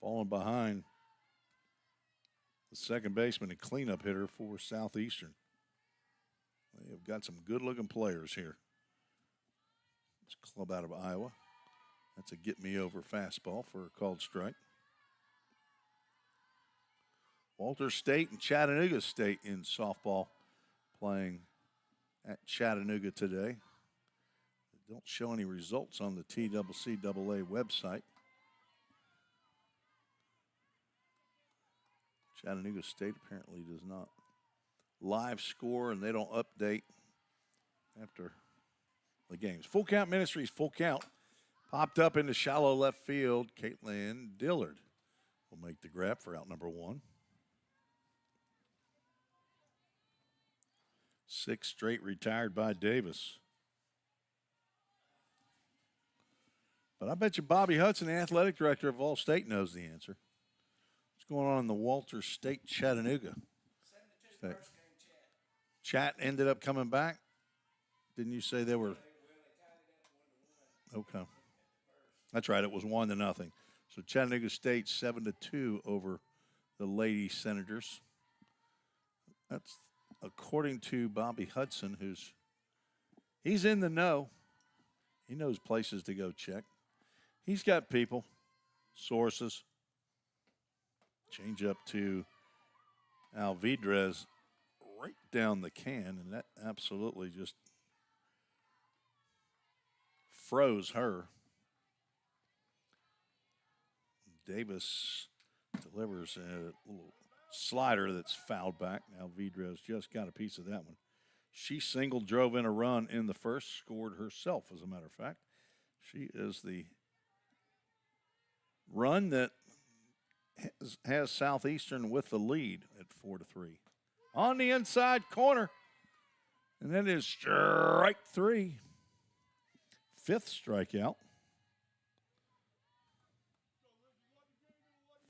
falling behind the second baseman and cleanup hitter for Southeastern. They have got some good-looking players here. This club out of Iowa. That's a get-me-over fastball for a called strike. Walter State and Chattanooga State in softball playing at Chattanooga today. They don't show any results on the TCCAA website. Chattanooga State apparently does not live score, and they don't update after the games. Full Count Ministries, Full Count. Popped up into shallow left field. Caitlin Dillard will make the grab for out number 1. 6 straight retired by Davis. But I bet you Bobby Hudson, the athletic director of All State, knows the answer. What's going on in the Walter State Chattanooga? State. Chat ended up coming back. Didn't you say they were? Okay. That's right. It was 1-0. So Chattanooga State 7-2 over the Lady Senators. That's according to Bobby Hudson, he's in the know. He knows places to go check. He's got people, sources. Change up to Alvidrez right down the can, and that absolutely just froze her. Davis delivers a little slider that's fouled back. Now Vidrez just got a piece of that one. She single drove in a run in the first, scored herself, as a matter of fact. She is the run that has Southeastern with the lead at 4-3. On the inside corner. And that is strike 3. 5th strikeout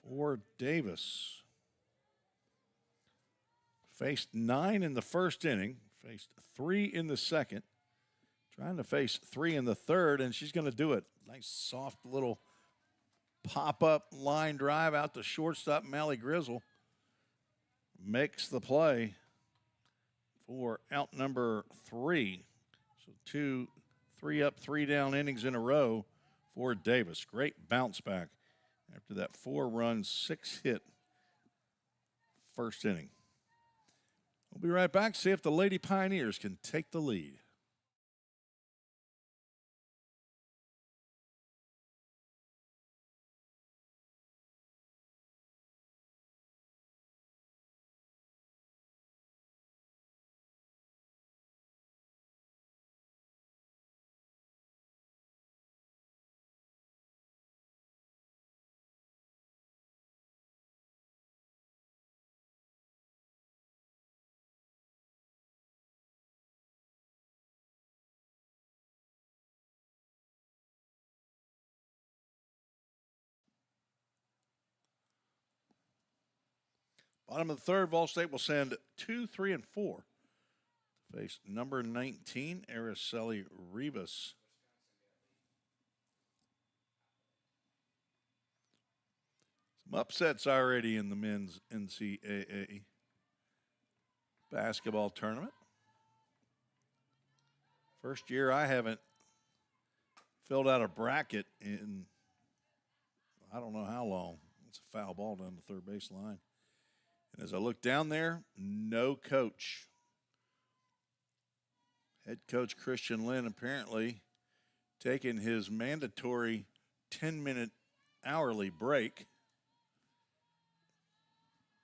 for Davis. Faced 9 in the first inning, faced 3 in the second, trying to face 3 in the third, and she's going to do it. Nice, soft little pop-up line drive out to shortstop. Mally Grizzle makes the play for out number 3. So 3 up, 3 down innings in a row for Davis. Great bounce back after that 4-run, 6-hit first inning. We'll be right back, see if the Lady Pioneers can take the lead. Bottom of the third, Vol State will send 2, 3, and 4. Face number 19, Araceli Rivas. Some upsets already in the men's NCAA basketball tournament. First year I haven't filled out a bracket in I don't know how long. It's a foul ball down the third base line. And as I look down there, no coach. Head coach Christian Lynn apparently taking his mandatory 10-minute hourly break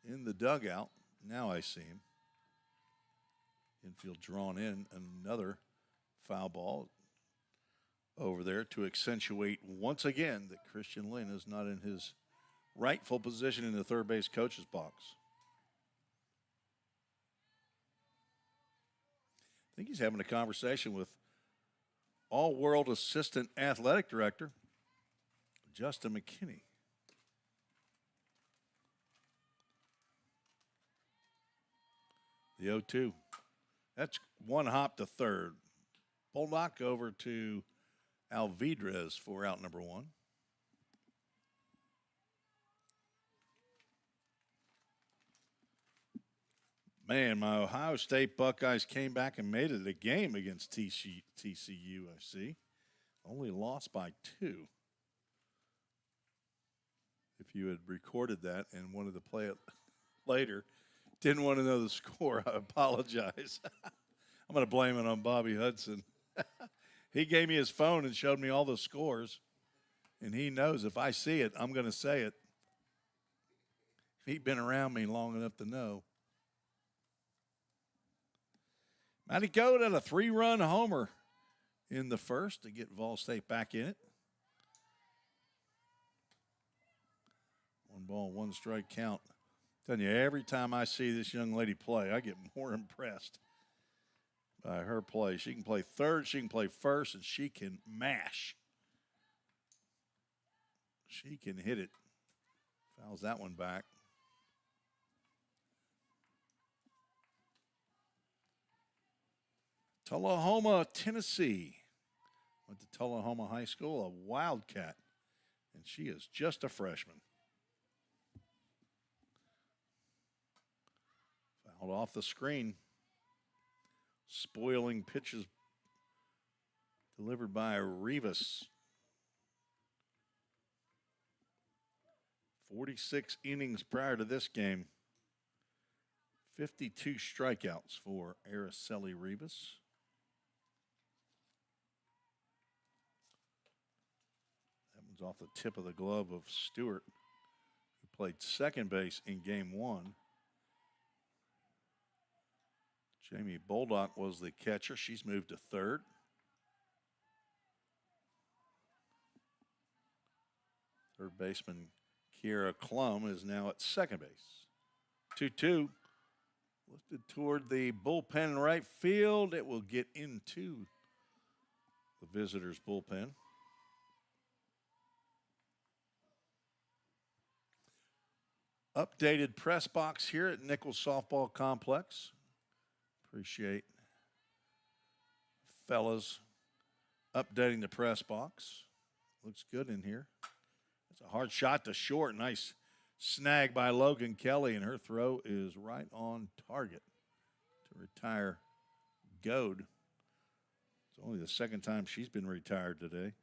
in the dugout. Now I see him. Infield drawn in, another foul ball over there to accentuate once again that Christian Lynn is not in his rightful position in the third base coach's box. I think he's having a conversation with all-world assistant athletic director Justin McKinney. The 0-2. That's one hop to third. Boldock over to Alvidrez for out number 1. Man, my Ohio State Buckeyes came back and made it a game against TCU, I see. Only lost by 2. If you had recorded that and wanted to play it later, didn't want to know the score, I apologize. I'm going to blame it on Bobby Hudson. He gave me his phone and showed me all the scores, and he knows if I see it, I'm going to say it. He'd been around me long enough to know. Matty Goat had a 3-run homer in the first to get Vol State back in it. 1 ball, 1 strike count. I'm telling you, every time I see this young lady play, I get more impressed by her play. She can play third, she can play first, and she can mash. She can hit it. Fouls that one back. Tullahoma, Tennessee. Went to Tullahoma High School, a Wildcat, and she is just a freshman. Fouled off the screen. Spoiling pitches delivered by Rivas. 46 innings prior to this game. 52 strikeouts for Araceli Rivas. Off the tip of the glove of Stewart, who played second base in game 1. Jamie Boldock was the catcher. She's moved to third. Third baseman Kiera Klum is now at second base. 2-2. Lifted toward the bullpen right field. It will get into the visitors' bullpen. Updated press box here at Nichols Softball Complex. Appreciate fellas updating the press box. Looks good in here. It's a hard shot to short. Nice snag by Logan Kelly, and her throw is right on target to retire Goad. It's only the second time she's been retired today.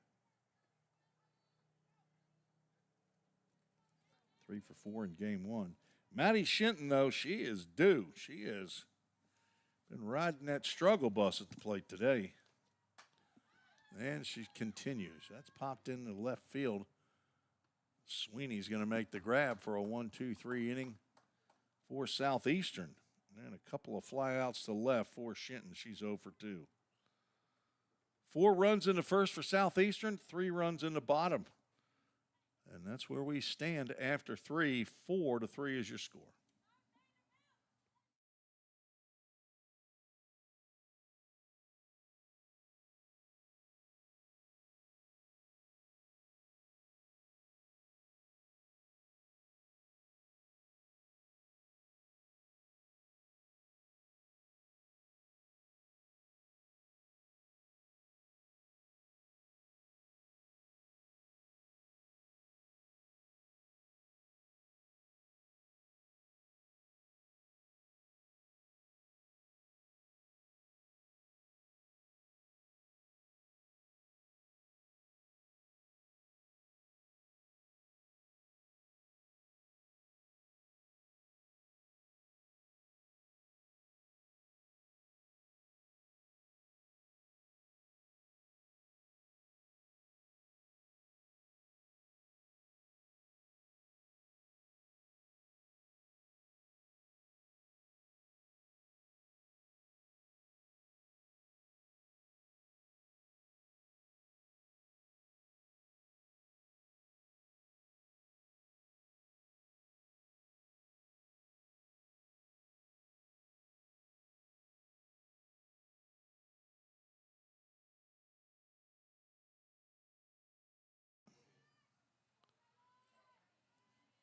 3 for 4 in game one. Maddie Shinton, though, she is due. She has been riding that struggle bus at the plate today. And she continues. That's popped into left field. Sweeney's going to make the grab for a 1-2-3 inning for Southeastern. And a couple of flyouts to left for Shinton. She's 0 for 2. 4 runs in the first for Southeastern, 3 runs in the bottom. And that's where we stand after 3. 4-3 is your score.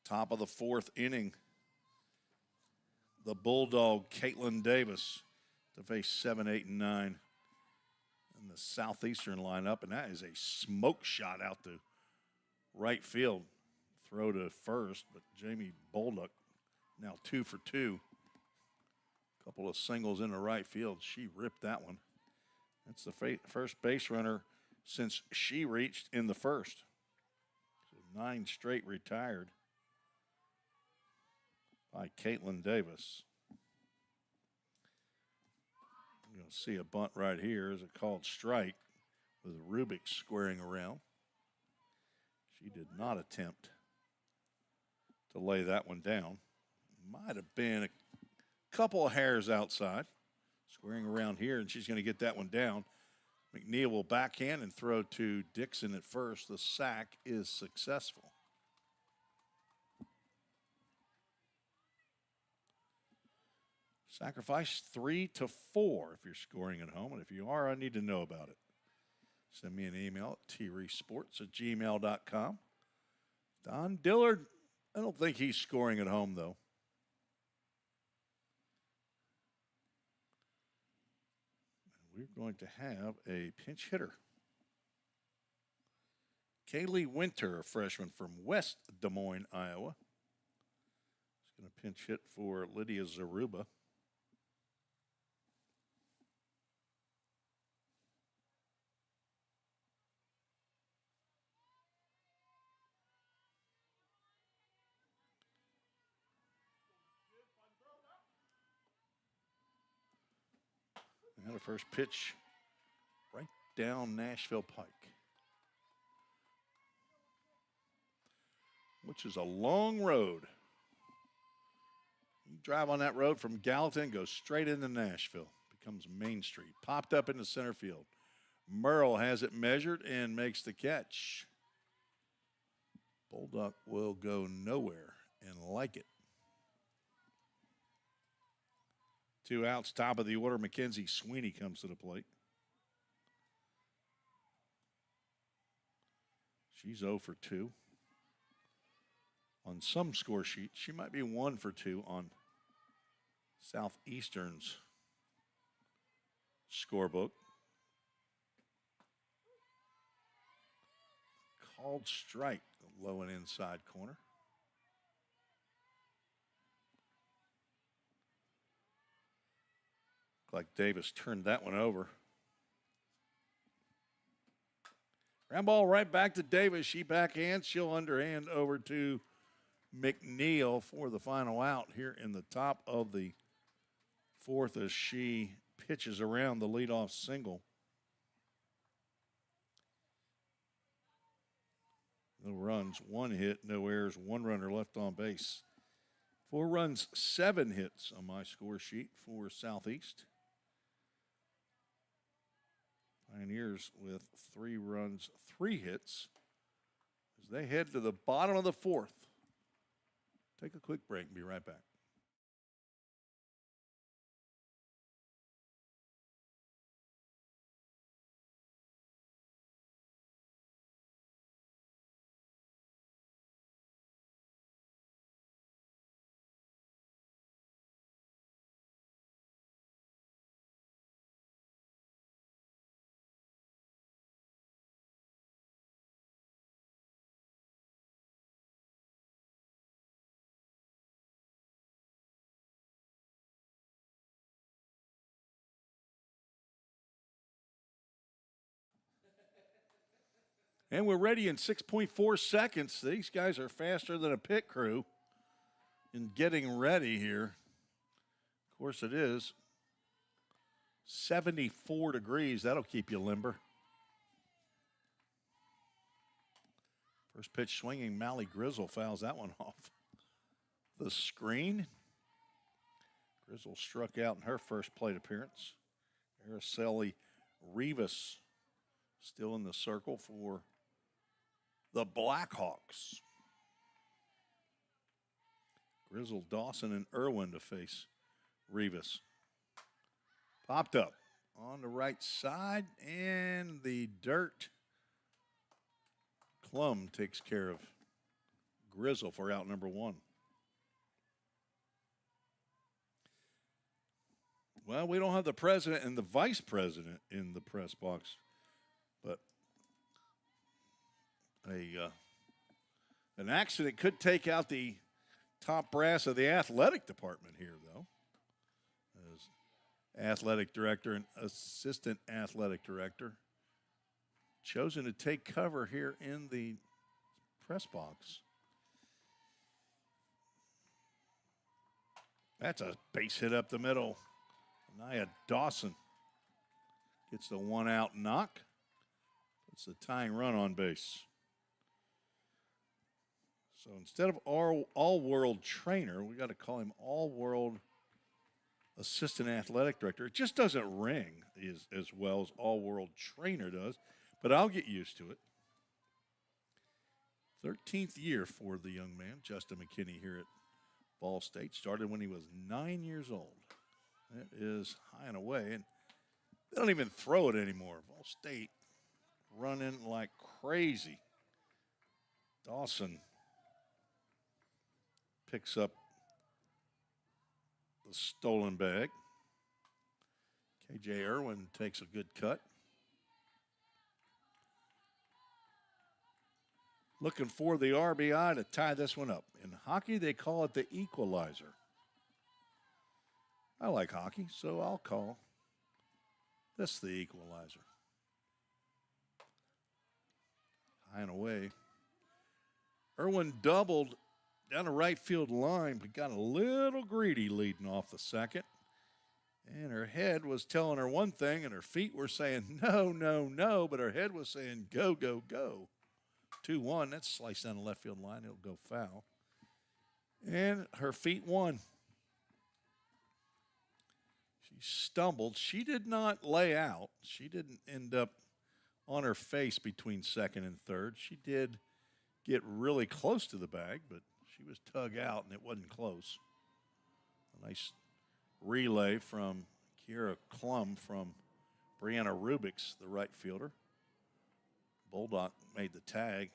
Top of the 4th inning. The Bulldog, Caitlin Davis, to face 7, 8, and 9 in the Southeastern lineup. And that is a smoke shot out to right field. Throw to first, but Jamie Bolduc now 2 for 2. Couple of singles in the right field. She ripped that one. That's the first base runner since she reached in the first. So 9 straight retired by Caitlin Davis. You're going to see a bunt right here. Is a called strike with Rubik squaring around. She did not attempt to lay that one down. Might have been a couple of hairs outside. Squaring around here, and she's going to get that one down. McNeil will backhand and throw to Dixon at first. The sack is successful. Sacrifice 3-4 if you're scoring at home. And if you are, I need to know about it. Send me an email at tresports@gmail.com. Don Dillard, I don't think he's scoring at home, though. And we're going to have a pinch hitter. Kaylee Winter, a freshman from West Des Moines, Iowa. She's going to pinch hit for Lydia Zaruba. And the first pitch right down Nashville Pike, which is a long road. You drive on that road from Gallatin, go straight into Nashville. Becomes Main Street. Popped up into center field. Merle has it measured and makes the catch. Bulldog will go nowhere and like it. 2 outs, top of the order. Mackenzie Sweeney comes to the plate. She's 0 for 2. On some score sheet, she might be 1 for 2 on Southeastern's scorebook. Called strike, the low and inside corner. Looked like Davis turned that one over. Ground ball right back to Davis. She backhands. She'll underhand over to McNeil for the final out here in the top of the 4th as she pitches around the leadoff single. No runs, 1 hit, no errors, 1 runner left on base. 4 runs, 7 hits on my score sheet for Southeast. Pioneers with 3 runs, 3 hits as they head to the bottom of the 4th. Take a quick break and be right back. And we're ready in 6.4 seconds. These guys are faster than a pit crew in getting ready here. Of course it is. 74 degrees. That'll keep you limber. First pitch swinging. Mally Grizzle fouls that one off the screen. Grizzle struck out in her first plate appearance. Araceli Rivas still in the circle for the Blackhawks. Grizzle, Dawson, and Irwin to face Rivas. Popped up on the right side, and the dirt. Klum takes care of Grizzle for out number 1. Well, we don't have the president and the vice president in the press box, but an accident could take out the top brass of the athletic department here, though. As athletic director and assistant athletic director chosen to take cover here in the press box. That's a base hit up the middle. Nia Dawson gets the 1-out knock. Puts the tying run on base. So instead of all-world trainer, we got to call him all-world assistant athletic director. It just doesn't ring as well as all-world trainer does, but I'll get used to it. 13th year for the young man, Justin McKinney, here at Ball State. Started when he was 9 years old. That is high and away, and they don't even throw it anymore. Ball State running like crazy. Dawson picks up the stolen bag. KJ Irwin takes a good cut. Looking for the RBI to tie this one up. In hockey, they call it the equalizer. I like hockey, so I'll call this the equalizer. High and away. Irwin doubled down the right field line, but got a little greedy leading off the second. And her head was telling her one thing, and her feet were saying, no, no, no, but her head was saying, go, go, go. 2-1, that's sliced down the left field line. It'll go foul. And her feet won. She stumbled. She did not lay out. She didn't end up on her face between second and third. She did get really close to the bag, but she was tug out and it wasn't close. A nice relay from Kiera Klum from Brianna Rubix, the right fielder. Bulldog made the tag.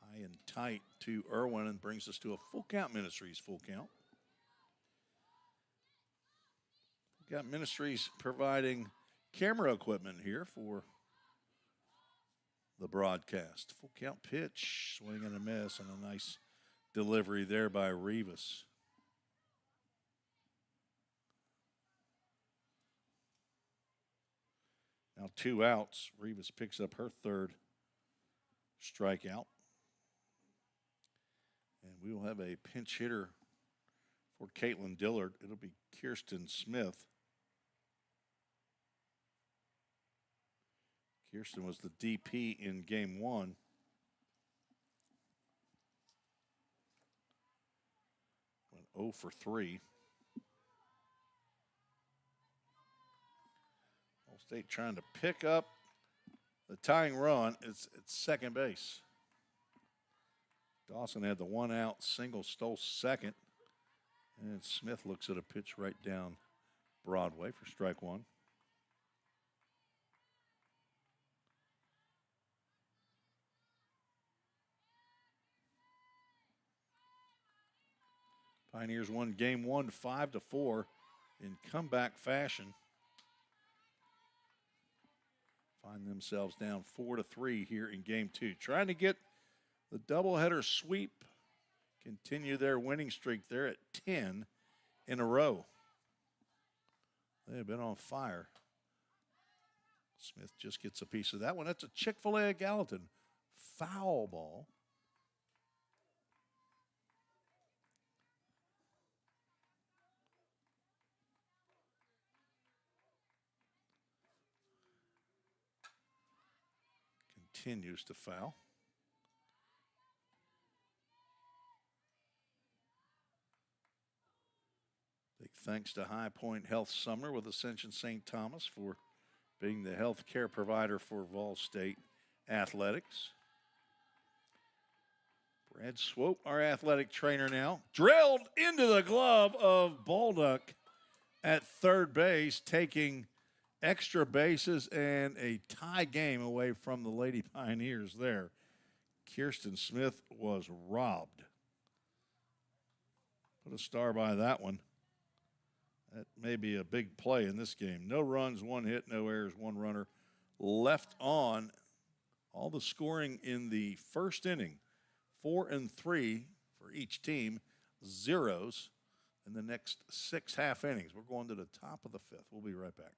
High and tight to Irwin and brings us to a full count Ministries full count. We've got Ministries providing camera equipment here for the broadcast. Full count pitch, swing and a miss, and a nice delivery there by Rivas. Now 2 outs. Rivas picks up her 3rd strikeout. And we will have a pinch hitter for Caitlin Dillard. It'll be Kirsten Smith. Kirsten was the DP in game 1. Went 0 for 3. All State trying to pick up the tying run. It's second base. Dawson had the 1-out single, stole second. And Smith looks at a pitch right down Broadway for strike 1. Pioneers won game 1 5-4 in comeback fashion. Find themselves down 4-3 here in game 2. Trying to get the doubleheader sweep, continue their winning streak there at 10 in a row. They have been on fire. Smith just gets a piece of that one. That's a Chick-fil-A at Gallatin. Foul ball. Continues to foul. Big thanks to High Point Health Summer with Ascension St. Thomas for being the health care provider for Vol State athletics. Brad Swope, our athletic trainer now, drilled into the glove of Bolduc at third base, taking extra bases and a tie game away from the Lady Pioneers there. Kirsten Smith was robbed. Put a star by that one. That may be a big play in this game. No runs, 1 hit, no errors, 1 runner left on. All the scoring in the first inning, 4 and 3 for each team, zeros in the next 6 half innings. We're going to the top of the 5th. We'll be right back.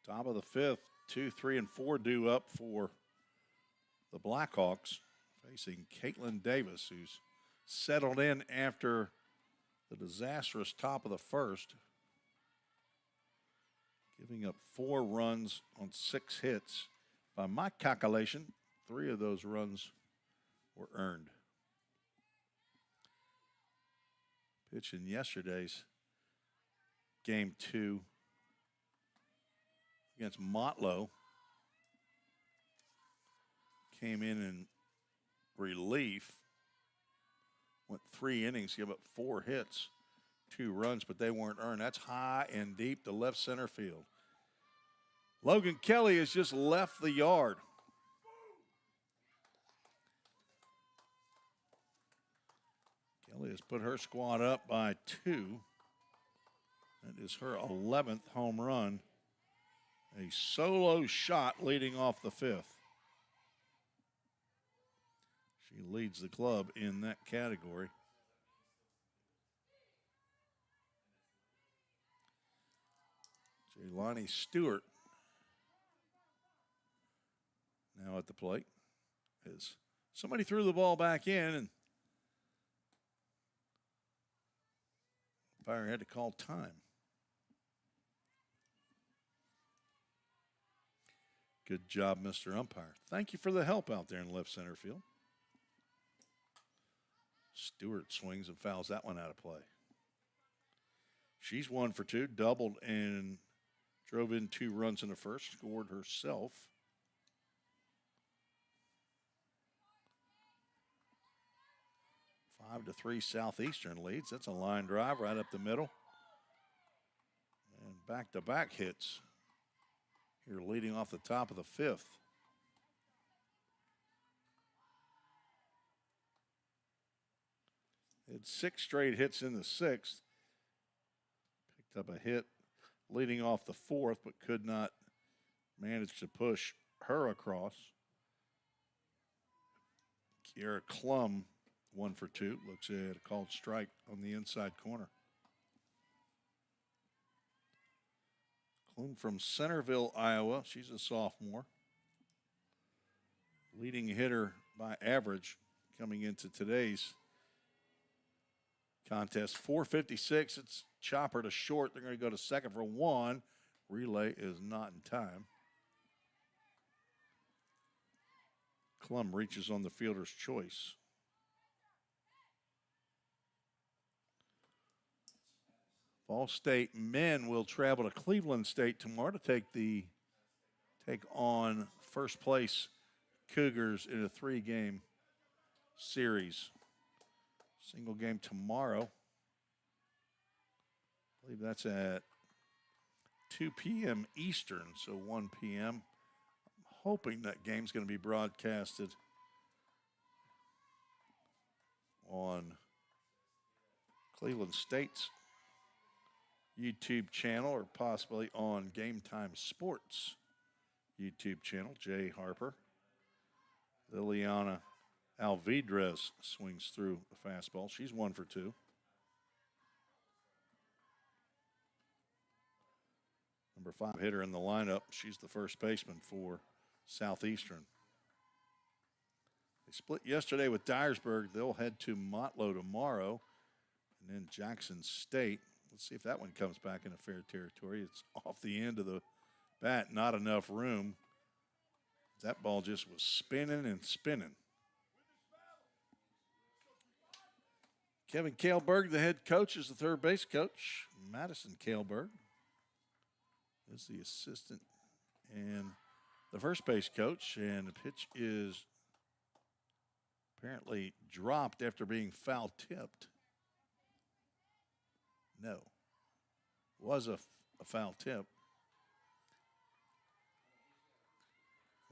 Top of the 5th, 2, 3, and 4 due up for the Blackhawks, facing Caitlin Davis, who's settled in after the disastrous top of the 1st, giving up 4 runs on 6 hits. By my calculation, 3 of those runs were earned. Pitch in yesterday's game 2 against Motlow. Came in relief. Went 3 innings, gave up 4 hits, 2 runs, but they weren't earned. That's high and deep to left center field. Logan Kelly has just left the yard. Kelly has put her squad up by 2. That is her 11th home run. A solo shot leading off the 5th. She leads the club in that category. Jaylani Stewart now at the plate. As somebody threw the ball back in, and umpire had to call time. Good job, Mr. Umpire. Thank you for the help out there in left center field. Stewart swings and fouls that one out of play. She's 1 for 2, doubled and drove in 2 runs in the first, scored herself. 5-3 Southeastern leads. That's a line drive right up the middle. And back-to-back hits here leading off the top of the 5th. Had 6 straight hits in the 6th. Picked up a hit leading off the 4th, but could not manage to push her across. Kiera Klum, 1 for 2. Looks at a called strike on the inside corner. Klum from Centerville, Iowa. She's a sophomore. Leading hitter by average coming into today's contest. 4:56. It's chopper to short. They're going to go to second for 1. Relay is not in time. Klum reaches on the fielder's choice. Ball State men will travel to Cleveland State tomorrow to take on first place Cougars in a 3-game series. Single game tomorrow. I believe that's at 2 p.m. Eastern, so 1 p.m. I'm hoping that game's going to be broadcasted on Cleveland State's YouTube channel or possibly on Game Time Sports YouTube channel. Jay Harper. Liliana Alvidrez swings through a fastball. She's 1 for 2. Number 5 hitter in the lineup. She's the first baseman for Southeastern. They split yesterday with Dyersburg. They'll head to Motlow tomorrow and then Jackson State. Let's see if that one comes back into fair territory. It's off the end of the bat, not enough room. That ball just was spinning and spinning. Kevin Kailberg, the head coach, is the third base coach. Madison Kailberg is the assistant and the first base coach. And the pitch is apparently dropped after being foul tipped. No. Was a foul tip.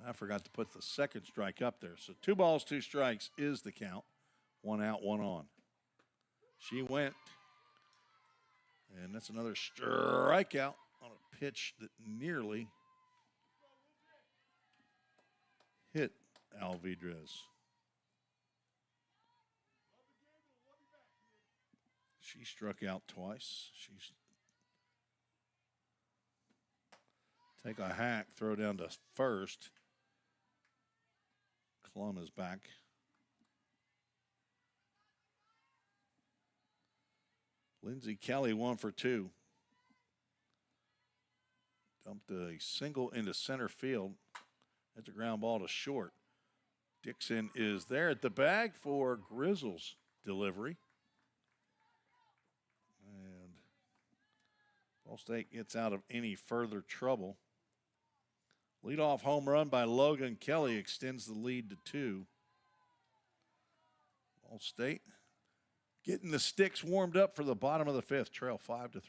I forgot to put the second strike up there. So 2 balls, 2 strikes is the count. 1 out, 1 on. She went. And that's another strikeout on a pitch that nearly hit Alvidrez. She struck out twice. She's take a hack, throw down to first. Klum is back. Lindsey Kelly 1 for 2. Dumped a single into center field. That's a ground ball to short. Dixon is there at the bag for Grizzle's delivery. And Ball State gets out of any further trouble. Leadoff home run by Logan Kelly extends the lead to 2. Ball State getting the sticks warmed up for the bottom of the 5th, trail 5-3.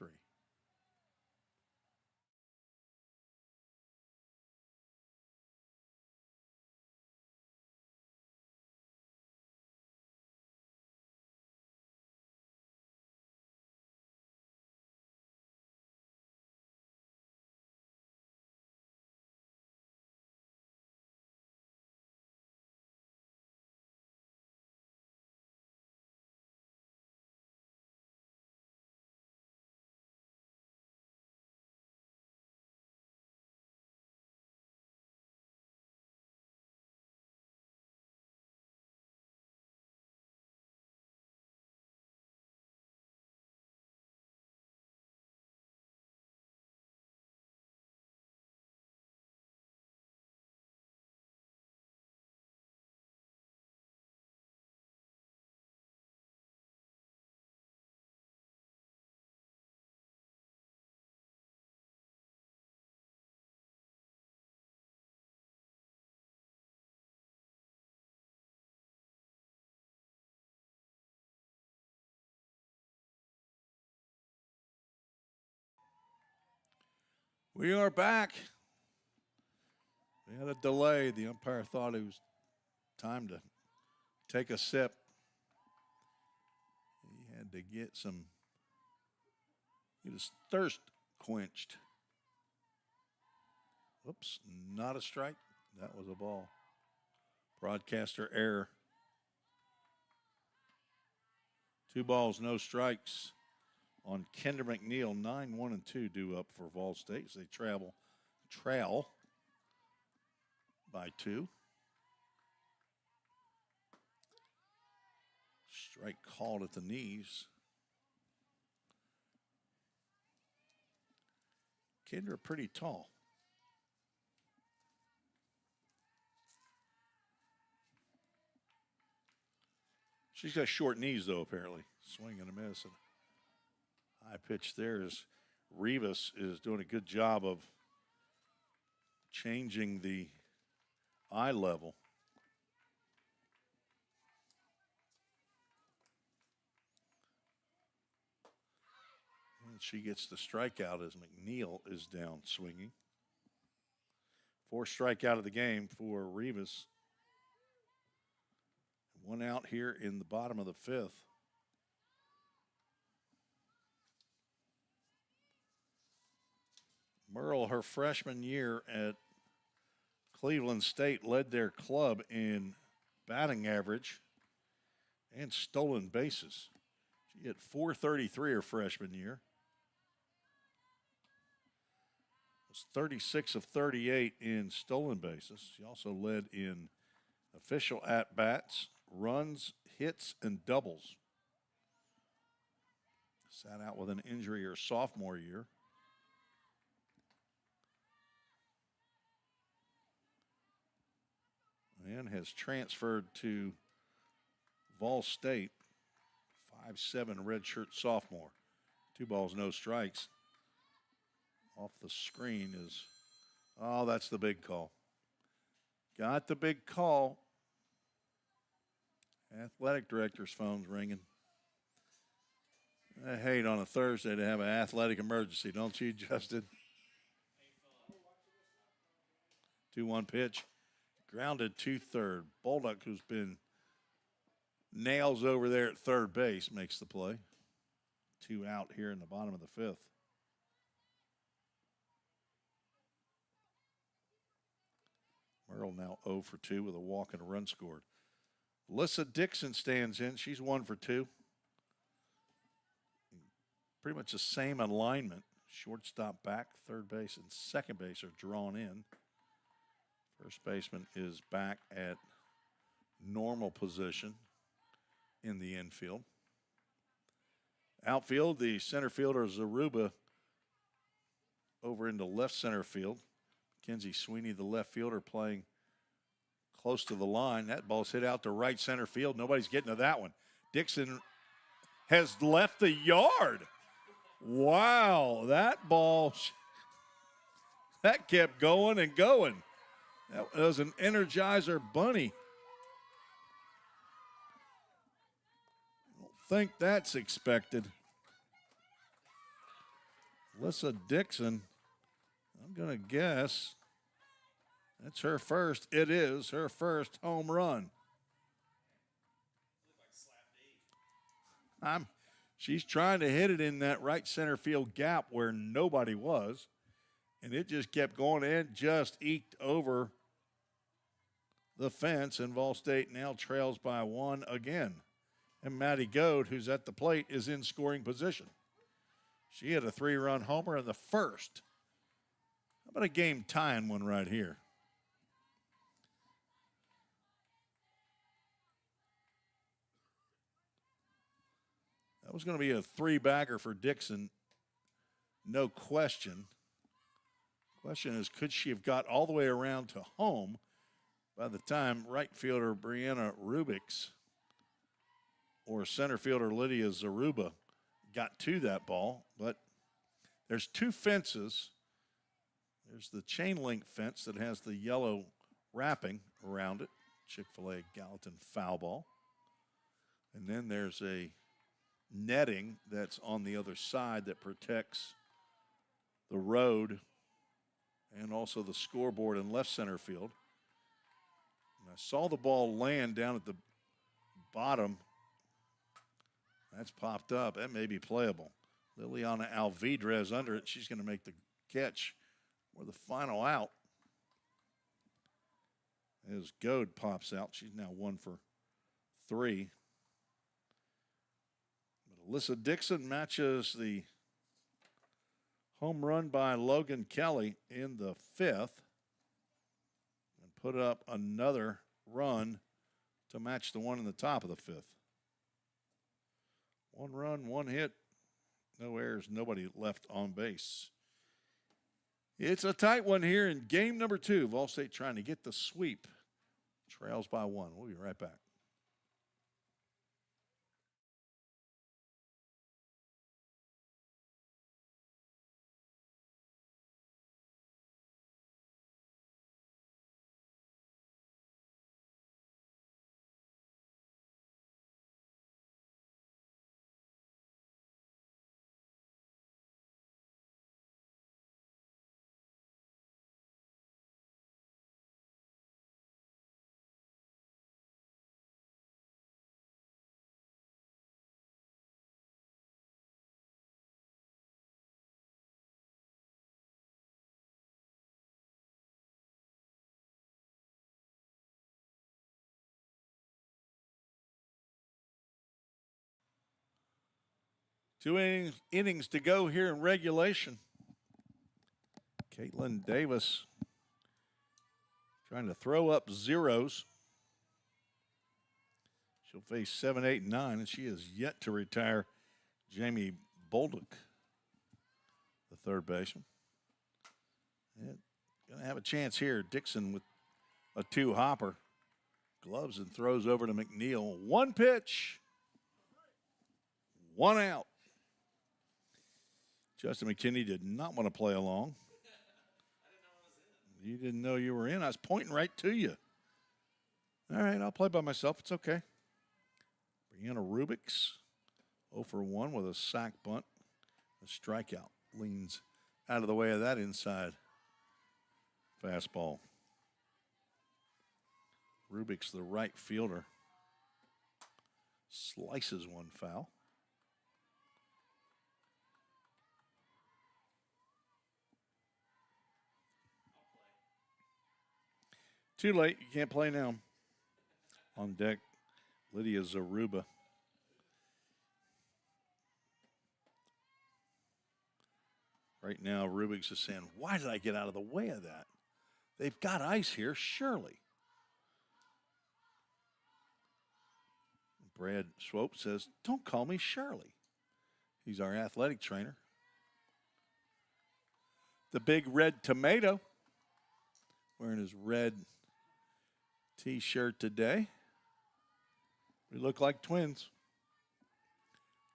We are back. We had a delay. The umpire thought it was time to take a sip. He had to get his thirst quenched. Whoops, not a strike. That was a ball. Broadcaster error. 2 balls, no strikes on Kendra McNeil. 9-1-2 due up for Vol State as they trail by 2. Strike called at the knees. Kendra pretty tall. She's got short knees, though, apparently. Swing and a miss. And high pitch there is Rivas is doing a good job of changing the eye level. And she gets the strikeout as McNeil is down swinging. 4th strikeout of the game for Rivas. 1 out here in the bottom of the 5th. Merle, her freshman year at Cleveland State, led their club in batting average and stolen bases. She hit .433 her freshman year. Was 36 of 38 in stolen bases. She also led in official at-bats, runs, hits, and doubles. Sat out with an injury her sophomore year. And has transferred to Vol State. 5'7" redshirt sophomore. 2 balls, no strikes. Off the screen is, oh, that's the big call. Got the big call. Athletic director's phone's ringing. I hate on a Thursday to have an athletic emergency, don't you, Justin? 2-1 pitch. Grounded to third. Bolduck, who's been nails over there at third base, makes the play. 2 out here in the bottom of the 5th. Merle now 0 for 2 with a walk and a run scored. Alyssa Dixon stands in. She's 1 for 2. Pretty much the same alignment. Shortstop back, third base and second base are drawn in. First baseman is back at normal position in the infield. Outfield, the center fielder Zaruba over into left center field. Mackenzie Sweeney, the left fielder, playing close to the line. That ball's hit out to right center field. Nobody's getting to that one. Dixon has left the yard. Wow, that ball, that kept going and going. That was an Energizer bunny. I don't think that's expected. Alyssa Dixon, I'm going to guess that's her first. It is her first home run. She's trying to hit it in that right center field gap where nobody was, and it just kept going and just eked over the fence, and Vol State now trails by 1 again. And Maddie Goad, who's at the plate, is in scoring position. She had a 3-run homer in the first. How about a game-tying one right here? That was going to be a 3-bagger for Dixon, no question. Question is, could she have got all the way around to home by the time right fielder Brianna Rubix or center fielder Lydia Zaruba got to that ball? But there's 2 fences. There's the chain link fence that has the yellow wrapping around it, Chick-fil-A Gallatin foul ball. And then there's a netting that's on the other side that protects the road and also the scoreboard in left center field. And I saw the ball land down at the bottom. That's popped up. That may be playable. Liliana Alvidrez under it. She's going to make the catch for the final out. As Goad pops out, she's now 1 for 3. But Alyssa Dixon matches the home run by Logan Kelly in the 5th and put up another run to match the one in the top of the 5th. 1 run, 1 hit, no errors, nobody left on base. It's a tight one here in game number 2. Vol State trying to get the sweep. Trails by 1. We'll be right back. Two innings to go here in regulation. Caitlin Davis trying to throw up zeros. She'll face 7, 8, and 9, and she has yet to retire Jamie Bolduc, the third baseman. Going to have a chance here. Dixon with a 2-hopper. Gloves and throws over to McNeil. 1 pitch. 1 out. Justin McKinney did not want to play along. You didn't know you were in. I was pointing right to you. All right, I'll play by myself. It's okay. Brianna Rubix, 0 for 1 with a sac bunt. A strikeout. Leans out of the way of that inside fastball. Rubix, the right fielder, slices one foul. Too late. You can't play now. On deck, Lydia Zaruba. Right now, Rubix is saying, why did I get out of the way of that? They've got ice here, surely. Brad Swope says, don't call me Shirley. He's our athletic trainer. The big red tomato, wearing his red T-shirt today. We look like twins.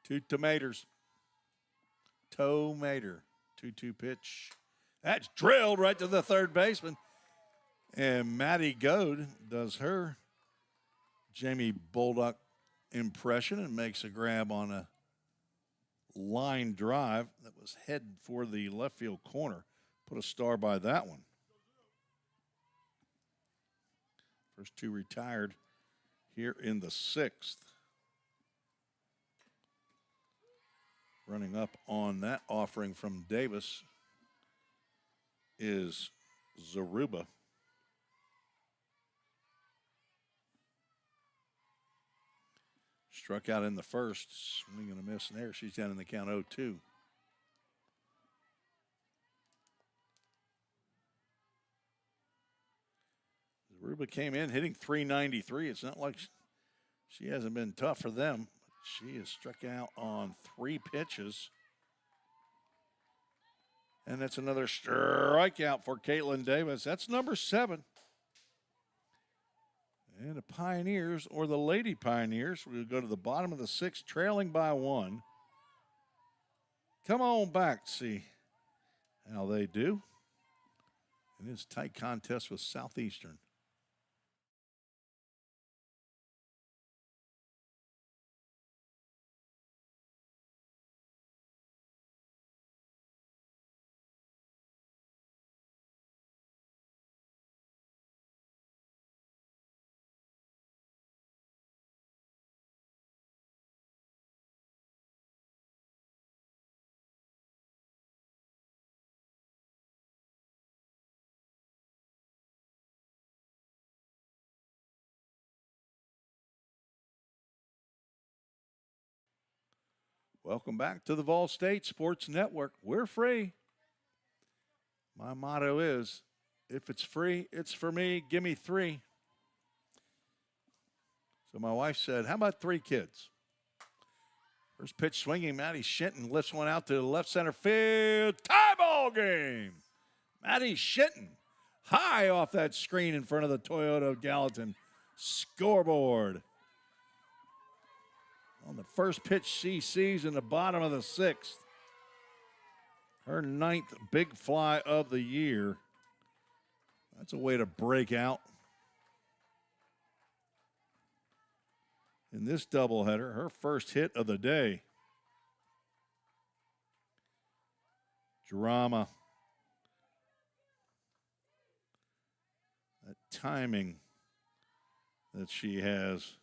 2 tomatoes. Tomater. 2-2 pitch. That's drilled right to the third baseman. And Maddie Goad does her Jamie Bolduc impression and makes a grab on a line drive that was headed for the left field corner. Put a star by that one. First 2 retired here in the 6th. Running up on that offering from Davis is Zaruba. Struck out in the first. Swing and a miss in there. She's down in the count 0-2. Zaruba came in hitting .393. It's not like she hasn't been tough for them. She has struck out on 3 pitches. And that's another strikeout for Caitlin Davis. That's number 7. And the Pioneers, or the Lady Pioneers, will go to the bottom of the 6th, trailing by 1. Come on back, see how they do. And it's a tight contest with Southeastern. Welcome back to the Vol State Sports Network. We're free. My motto is, if it's free, it's for me. Give me 3. So my wife said, how about 3 kids? First pitch swinging, Maddie Shinton lifts one out to the left center field. Tie ball game. Maddie Shinton high off that screen in front of the Toyota Gallatin scoreboard. On the first pitch she sees in the bottom of the 6th. Her 9th big fly of the year. That's a way to break out. In this doubleheader, her first hit of the day. Drama. That timing that she has.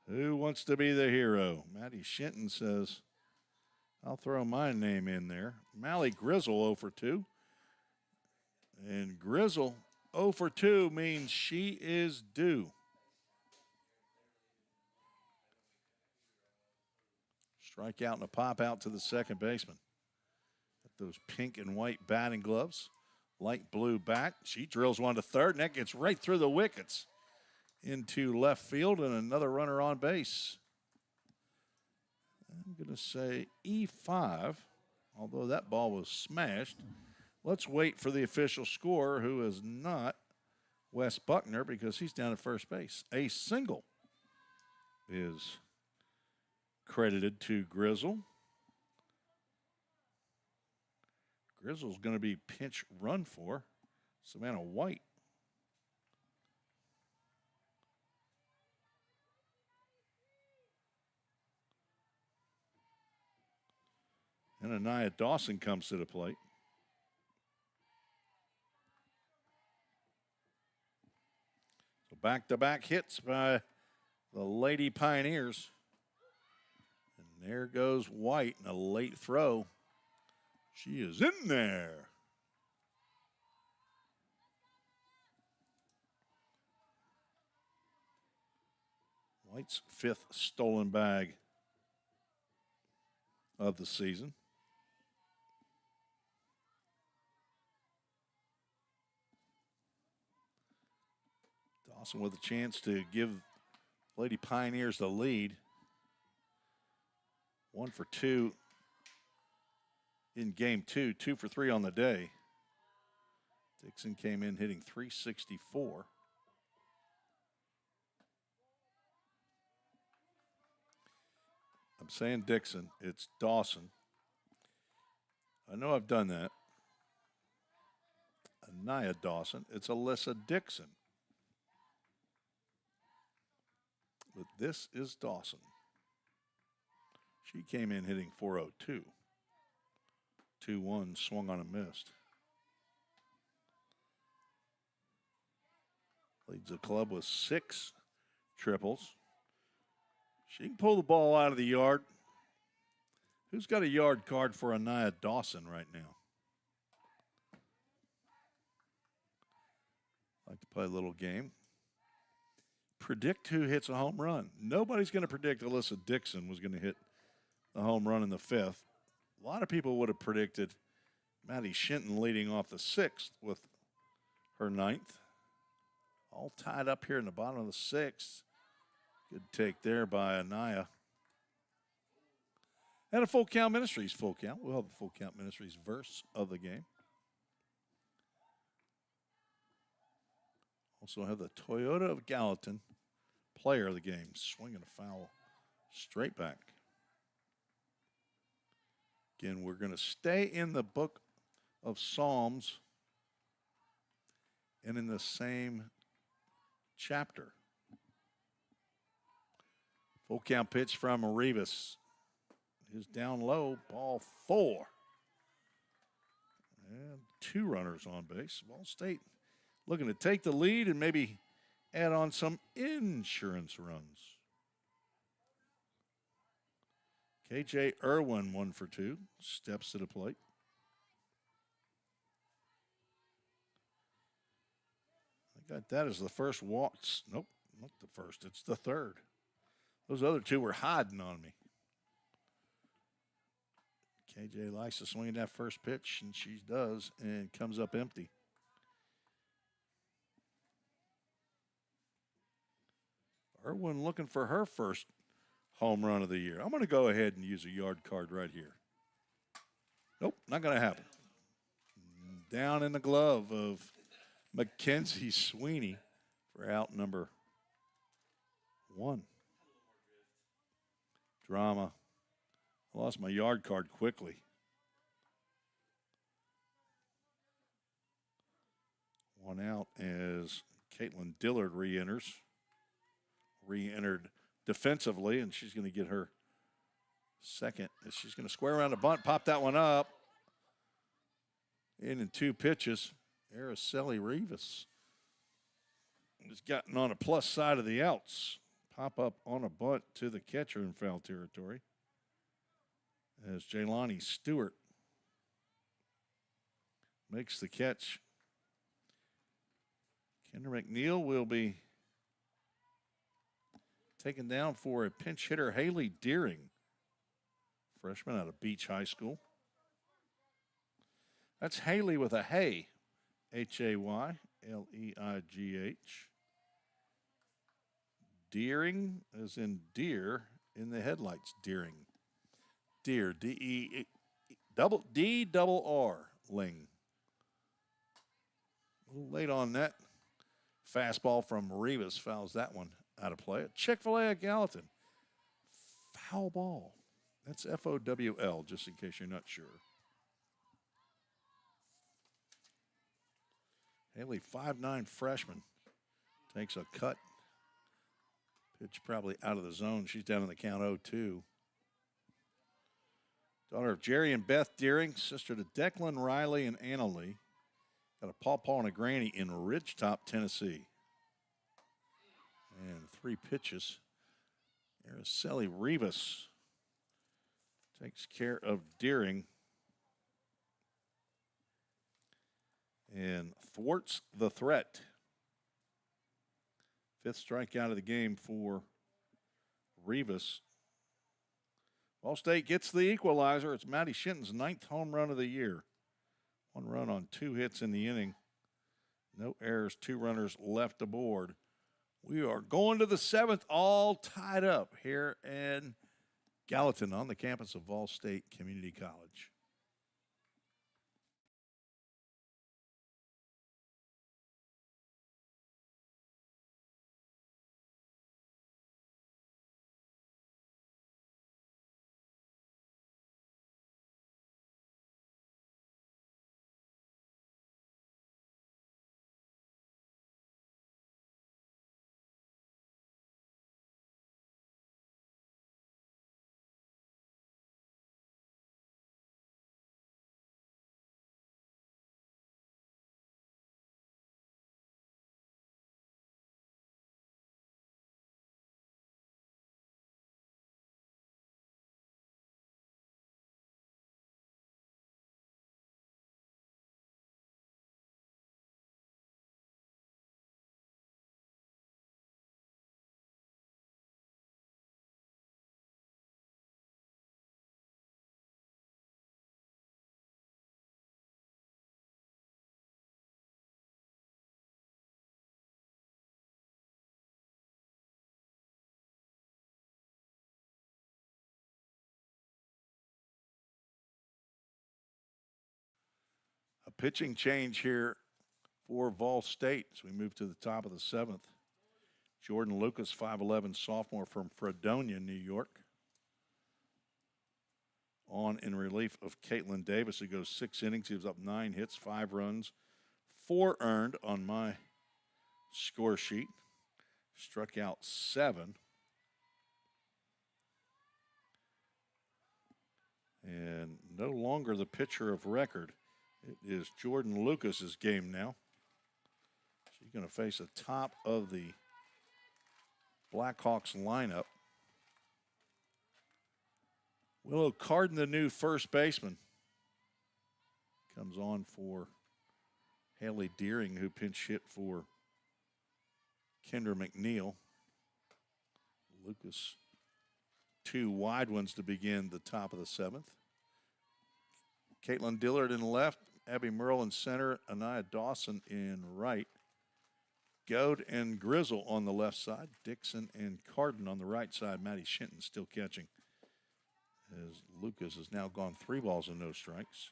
Who wants to be the hero? Maddie Shinton says, I'll throw my name in there. Mally Grizzle 0 for 2. And Grizzle 0 for 2 means she is due. Strikeout and a pop out to the second baseman. Got those pink and white batting gloves. Light blue bat. She drills one to third, and that gets right through the wickets into left field, and another runner on base. I'm going to say E5, although that ball was smashed. Let's wait for the official scorer, who is not Wes Buckner, because he's down at first base. A single is credited to Grizzle. Grizzle's going to be pinch run for Savannah White. And Anaya Dawson comes to the plate. So back-to-back hits by the Lady Pioneers. And there goes White in a late throw. She is in there. White's 5th stolen bag of the season. Dawson with a chance to give Lady Pioneers the lead. 1 for 2 in game 2, 2 for 3 on the day. Dixon came in hitting .364. I'm saying Dixon, it's Dawson. I know I've done that. Anaya Dawson, it's Alyssa Dixon. But this is Dawson. She came in hitting .402. 2-1, swung on and missed. Leads the club with 6 triples. She can pull the ball out of the yard. Who's got a yard card for Anaya Dawson right now? Like to play a little game. Predict who hits a home run. Nobody's going to predict Alyssa Dixon was going to hit the home run in the 5th. A lot of people would have predicted Maddie Shinton leading off the 6th with her 9th. All tied up here in the bottom of the 6th. Good take there by Anaya. And a Full Count Ministries full count. We'll have the Full Count Ministries verse of the game. Also have the Toyota of Gallatin player of the game. Swinging a foul straight back. Again, we're going to stay in the book of Psalms and in the same chapter. Full count pitch from Rivas. Is down low, ball 4. And 2 runners on base. Ball State looking to take the lead and maybe add on some insurance runs. KJ Irwin 1 for 2. Steps to the plate. I got that as the first walk. Nope, not the first. It's the third. Those other two were hiding on me. KJ likes to swing that first pitch, and she does, and comes up empty. Irwin looking for her first home run of the year. I'm going to go ahead and use a yard card right here. Nope, not going to happen. Down in the glove of Mackenzie Sweeney for out number 1. Drama. I lost my yard card quickly. One out as Caitlin Dillard re-enters. Re-entered defensively, and she's going to get her second. She's going to square around the bunt, pop that one up. In 2 pitches, Araceli Rivas has gotten on a plus side of the outs. Pop up on a bunt to the catcher in foul territory. As Jaylani Stewart makes the catch. Kendra McNeil will be taken down for a pinch hitter, Haley Deering, freshman out of Beach High School. That's Haley with a Hay, H-A-Y-L-E-I-G-H. Deering, as in deer, in the headlights, Deering. Deer, D-double-R, Ling. A little late on that. Fastball from Rivas fouls that one out of play. Chick-fil-A at Gallatin. Foul ball. That's F-O-W-L, just in case you're not sure. Haley, 5'9" freshman, takes a cut. Pitch probably out of the zone. She's down in the count 0-2. Daughter of Jerry and Beth Deering, sister to Declan, Riley, and Anna Lee. Got a pawpaw and a granny in Ridgetop, Tennessee. And 3 pitches. Araceli Rivas takes care of Deering. And thwarts the threat. 5th strikeout of the game for Rivas. Ball State gets the equalizer. It's Maddie Shinton's 9th home run of the year. 1 run on 2 hits in the inning. No errors, 2 runners left aboard. We are going to the 7th, all tied up here in Gallatin on the campus of Vol State Community College. A pitching change here for Vol State as we move to the top of the 7th. Jordan Lucas, 5'11", sophomore from Fredonia, New York. On in relief of Caitlin Davis, who goes 6 innings. He was up 9 hits, 5 runs, 4 earned on my score sheet. Struck out 7. And no longer the pitcher of record. It is Jordan Lucas's game now. She's going to face the top of the Blackhawks lineup. Willow Carden, the new first baseman, comes on for Haley Deering, who pinch hit for Kendra McNeil. Lucas 2 wide ones to begin the top of the 7th. Caitlin Dillard in left, Abby Merle in center, Anaya Dawson in right. Goad and Grizzle on the left side. Dixon and Carden on the right side. Maddie Shinton still catching, as Lucas has now gone 3 balls and no strikes.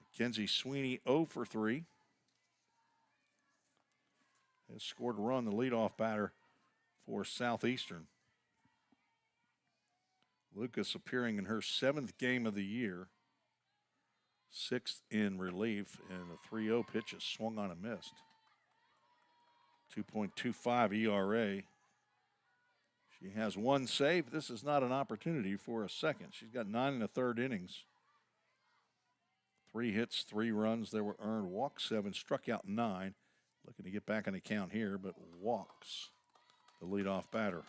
Mackenzie Sweeney 0 for 3. Has scored a run, the leadoff batter for Southeastern. Lucas appearing in her 7th game of the year. 6th in relief, and a 3-0 pitch is swung on and missed. 2.25 ERA. She has 1 save. This is not an opportunity for a second. She's got 9 1/3 innings. 3 hits, 3 runs. There were earned. Walked 7, struck out 9. Looking to get back on the count here, but walks the leadoff batter.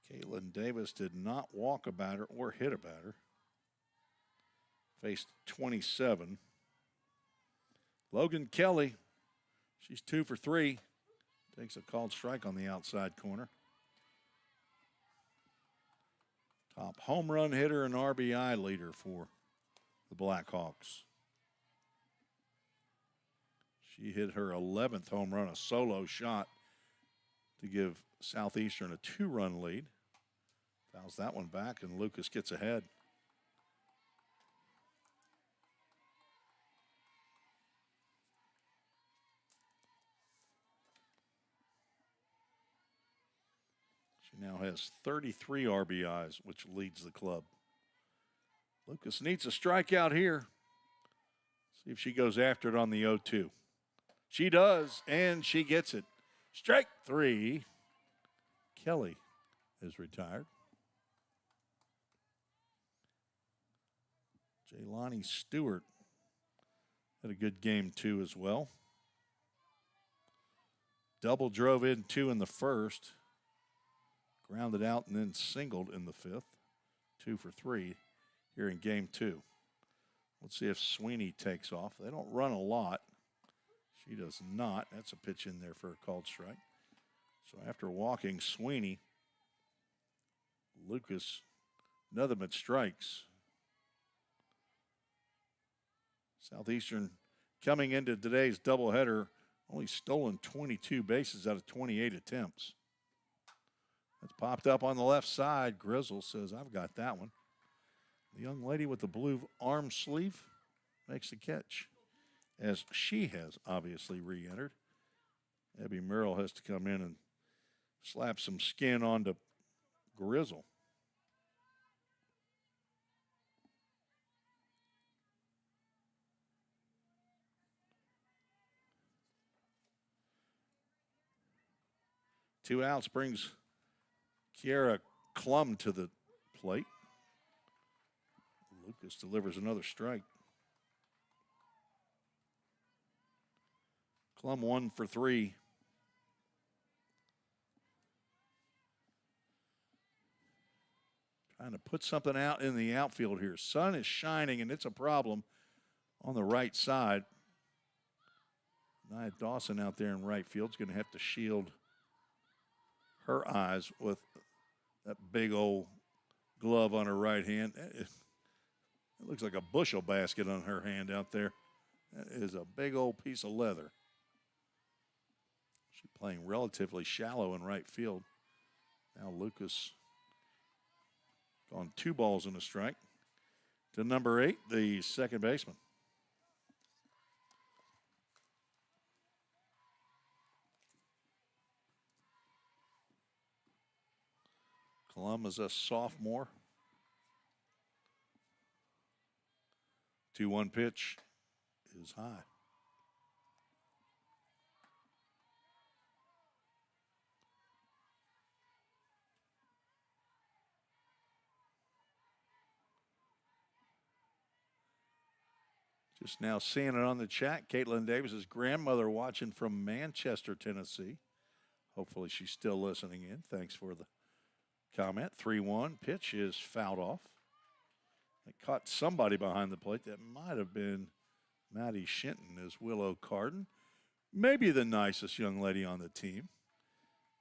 Caitlin Davis did not walk a batter or hit a batter. Faced 27. Logan Kelly, she's 2 for 3. Takes a called strike on the outside corner. Top home run hitter and RBI leader for the Blackhawks. She hit her 11th home run, a solo shot to give Southeastern a 2-run lead. Fouls that one back, and Lucas gets ahead. She now has 33 RBIs, which leads the club. Lucas needs a strikeout here. See if she goes after it on the 0-2. She does, and she gets it. Strike 3. Kelly is retired. Jaylani Stewart had a good game, too, as well. Double drove in 2 in the first. Grounded out and then singled in the 5th. 2 for 3 here in game 2. Let's see if Sweeney takes off. They don't run a lot. She does not. That's a pitch in there for a called strike. So after walking Sweeney, Lucas, nothing but strikes. Southeastern coming into today's doubleheader, only stolen 22 bases out of 28 attempts. That's popped up on the left side. Grizzle says, I've got that one. The young lady with the blue arm sleeve makes the catch, as she has obviously re-entered. Abby Merrill has to come in and slap some skin onto Grizzle. Two outs brings Kiera Klum to the plate. Lucas delivers another strike. Klum 1 for 3. Trying to put something out in the outfield here. Sun is shining, and it's a problem on the right side. Nia Dawson out there in right field is going to have to shield her eyes with that big old glove on her right hand. It looks like a bushel basket on her hand out there. That is a big old piece of leather. She's playing relatively shallow in right field. Now Lucas gone 2 balls and a strike to number 8, the second baseman. Klum is a sophomore. 2-1 pitch is high. Just now seeing it on the chat, Caitlin Davis's grandmother watching from Manchester, Tennessee. Hopefully she's still listening in. Thanks for the comment. 3-1. Pitch is fouled off. It caught somebody behind the plate. That might have been Maddie Shinton as Willow Carden. Maybe the nicest young lady on the team.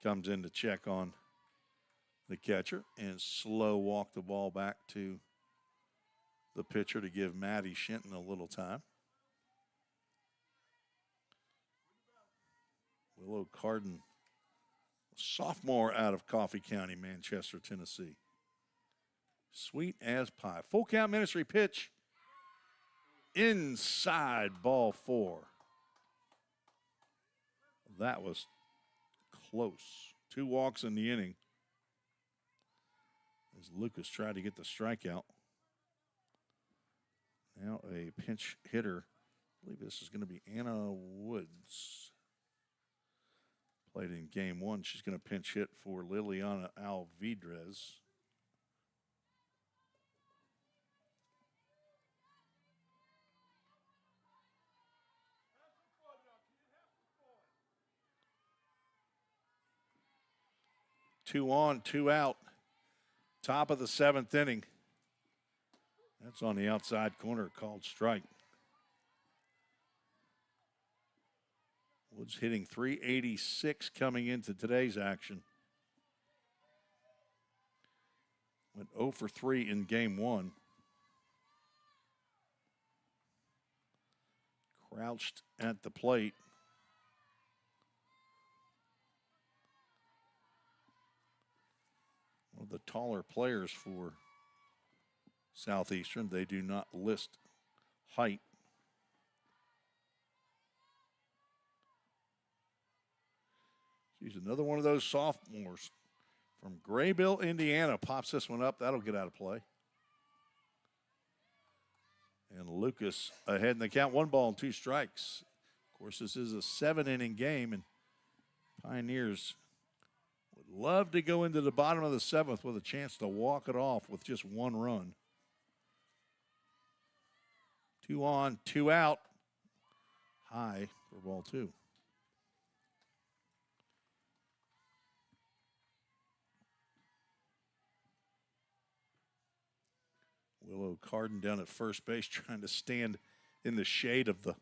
Comes in to check on the catcher and slow walk the ball back to the pitcher to give Maddie Shinton a little time. Willow Carden, sophomore out of Coffee County, Manchester, Tennessee. Sweet as pie. Full count ministry pitch. Inside, ball 4. That was close. 2 walks in the inning as Lucas tried to get the strikeout. Now a pinch hitter. I believe this is going to be Anna Woods. Played in game 1. She's going to pinch hit for Liliana Alvidrez. Two on, 2 out. Top of the 7th inning. That's on the outside corner, called strike. Woods hitting .386 coming into today's action. Went 0 for 3 in game 1. Crouched at the plate. One of the taller players for Southeastern. They do not list height. She's another one of those sophomores from Graybill, Indiana. Pops this one up. That'll get out of play. And Lucas ahead in the count. 1 ball and 2 strikes. Of course, this is a 7-inning game, and Pioneers would love to go into the bottom of the 7th with a chance to walk it off with just 1 run. 2 on, 2 out. High for ball 2. Willow Carden down at first base trying to stand in the shade of the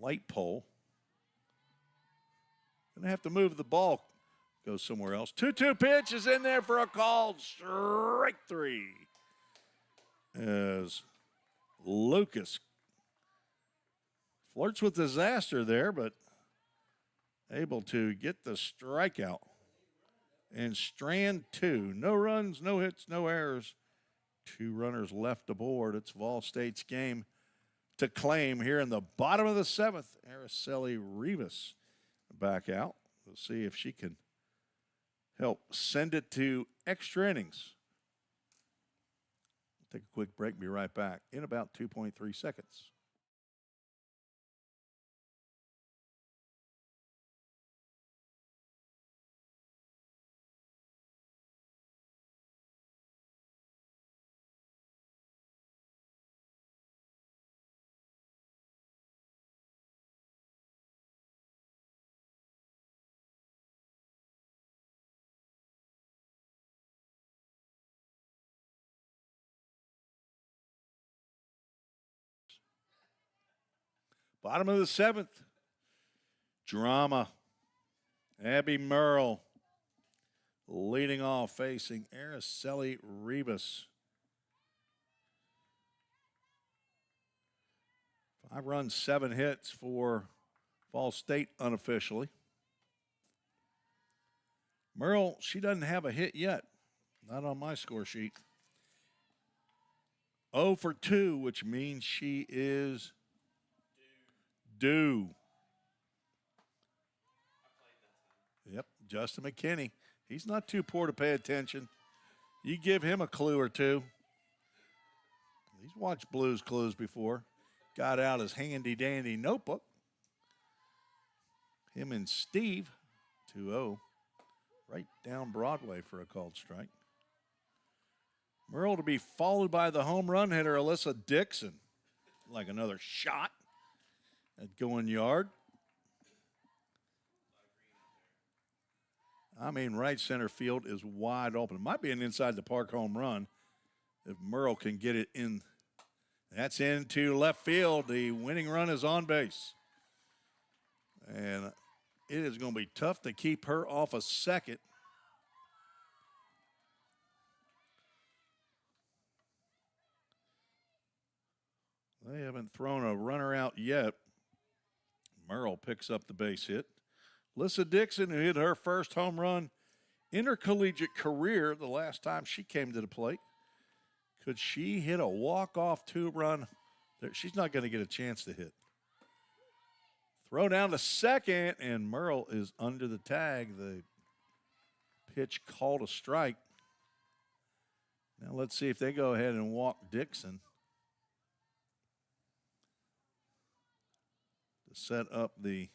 light pole. Gonna have to move the ball. Go somewhere else. 2-2 pitch is in there for a called strike 3. As Lucas flirts with disaster there, but able to get the strikeout. And strand 2. No runs, no hits, no errors. 2 runners left aboard. It's Vol State's game to claim here in the bottom of the 7th. Araceli Rivas back out. We'll see if she can help send it to extra innings. Take a quick break. Be right back in about 2.3 seconds. Bottom of the 7th. Drama. Abby Merle leading off, facing Araceli Rivas. 5 runs, 7 hits for Fall State unofficially. Merle, she doesn't have a hit yet. Not on my score sheet. 0 for 2, which means she is due. Yep, Justin McKinney. He's not too poor to pay attention. You give him a clue or 2. He's watched Blues Clues before. Got out his handy-dandy notebook. Him and Steve, 2-0. Right down Broadway for a called strike. Merle to be followed by the home run hitter, Alyssa Dixon. Like another shot at going yard. I mean, right center field is wide open. It might be an inside the park home run if Merle can get it in. That's into left field. The winning run is on base. And it is going to be tough to keep her off a second. They haven't thrown a runner out yet. Merle picks up the base hit. Alyssa Dixon, who hit her first home run in her collegiate career the last time she came to the plate. Could she hit a walk-off two-run? She's not going to get a chance to hit. Throw down to second, and Merle is under the tag. The pitch called a strike. Now let's see if they go ahead and walk Dixon to set up the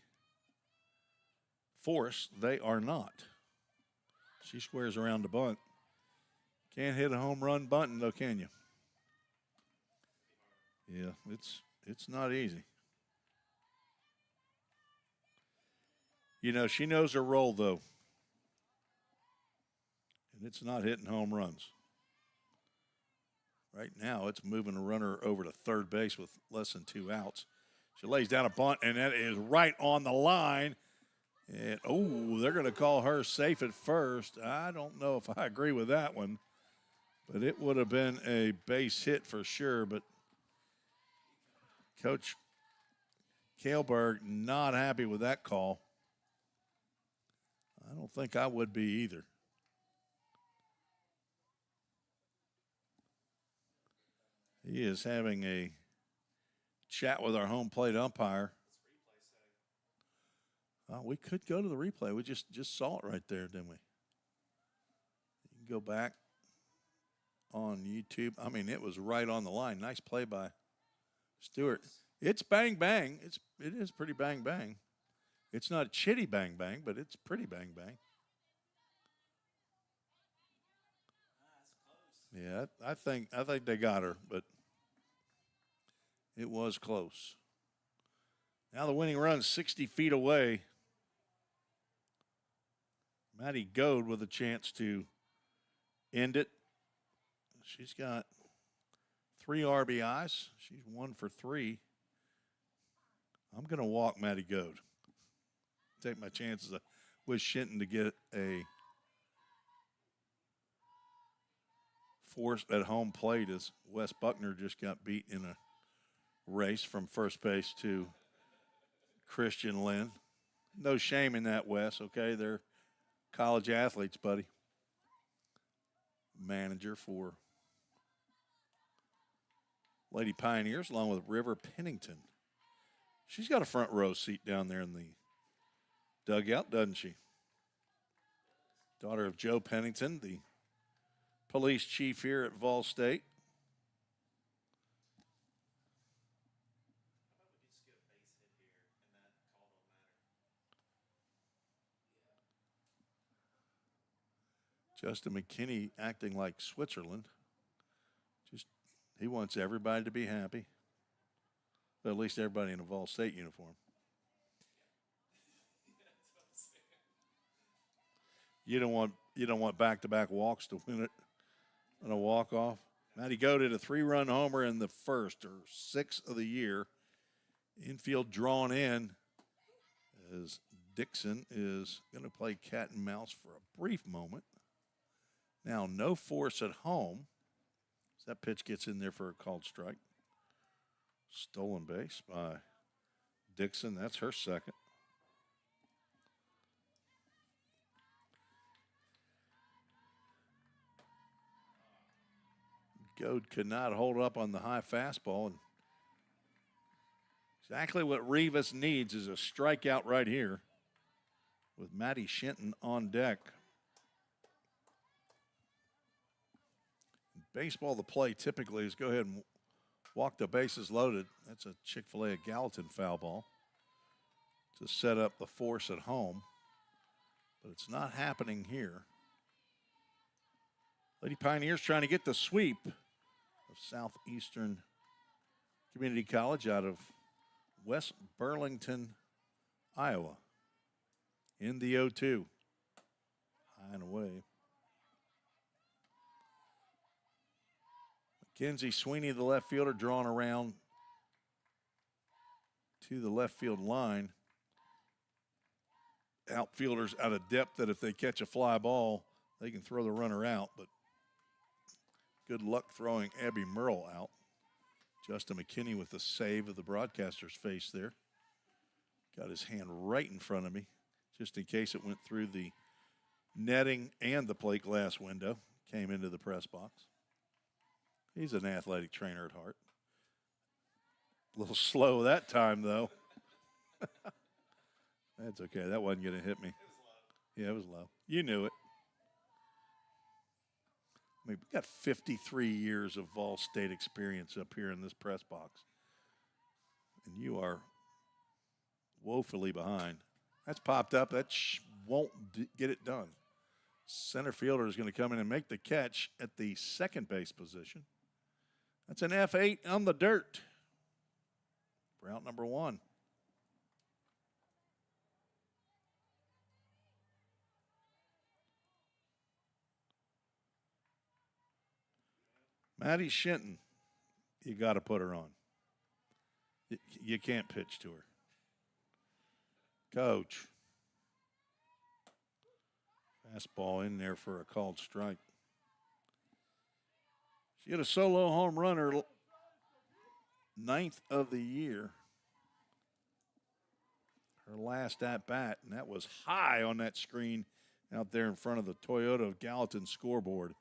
force. They are not. She squares around the bunt. Can't hit a home run bunting though, can you? Yeah, it's not easy. You know, she knows her role though. And it's not hitting home runs. Right now, it's moving a runner over to third base with less than 2 outs. She lays down a bunt, and that is right on the line. And, oh, they're going to call her safe at first. I don't know if I agree with that one. But it would have been a base hit for sure. But Coach Kaleberg not happy with that call. I don't think I would be either. He is having a chat with our home plate umpire. We could go to the replay. We just saw it right there, didn't we? You can go back on YouTube. I mean, it was right on the line. Nice play by Stewart. It's bang bang. It is pretty bang bang. It's not chitty bang bang, but it's pretty bang bang. Yeah, I think they got her, but it was close. Now the winning run 60 feet away. Maddie Goad with a chance to end it. She's got 3 RBIs. She's 1 for 3. I'm going to walk Maddie Goad. Take my chances with Shinton to get a force at home plate as Wes Buckner just got beat in a race from first base to Christian Lynn. No shame in that, Wes, okay? They're college athletes, buddy. Manager for Lady Pioneers along with River Pennington. She's got a front row seat down there in the dugout, doesn't she? Daughter of Joe Pennington, the police chief here at Vol State. Justin McKinney acting like Switzerland. He wants everybody to be happy. But at least everybody in a Vol State uniform. You don't want back-to-back walks to win it on a walk-off. Maddie Goad did a 3-run homer in the first, or 6th of the year. Infield drawn in as Dixon is going to play cat and mouse for a brief moment. Now, no force at home. As that pitch gets in there for a called strike. Stolen base by Dixon. That's her second. Goad could not hold up on the high fastball. And exactly what Rivas needs is a strikeout right here with Maddie Shinton on deck. Baseball, the play typically is go ahead and walk the bases loaded. That's a Chick-fil-A Gallatin foul ball to set up the force at home. But it's not happening here. Lady Pioneers trying to get the sweep of Southeastern Community College out of West Burlington, Iowa in the 0-2. high and away. Mackenzie Sweeney, the left fielder, drawn around to the left field line. Outfielders out of depth that if they catch a fly ball, they can throw the runner out, but good luck throwing Abby Merle out. Justin McKinney with the save of the broadcaster's face there. Got his hand right in front of me, just in case it went through the netting and the plate glass window, came into the press box. He's an athletic trainer at heart. A little slow that time, though. That's okay. That wasn't going to hit me. Yeah, it was low. You knew it. I mean, we got 53 years of Vol State experience up here in this press box. And you are woefully behind. That's popped up. That won't get it done. Center fielder is going to come in and make the catch at the second base position. That's an F8 on the dirt for out number 1. Maddie Shinton, you got to put her on. You can't pitch to her. Coach. Fastball in there for a called strike. She hit a solo home run, her 9th of the year. Her last at bat, and that was high on that screen out there in front of the Toyota of Gallatin scoreboard.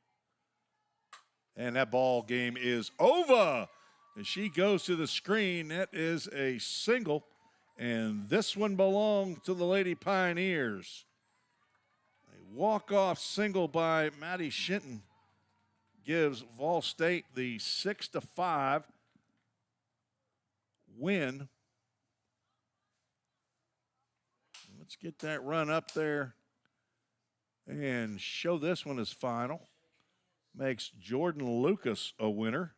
And that ball game is over. And she goes to the screen. That is a single. And this one belonged to the Lady Pioneers. A walk-off single by Maddie Shinton gives Vol State the 6-5 win. Let's get that run up there and show this one as final. Makes Jordan Lucas a winner.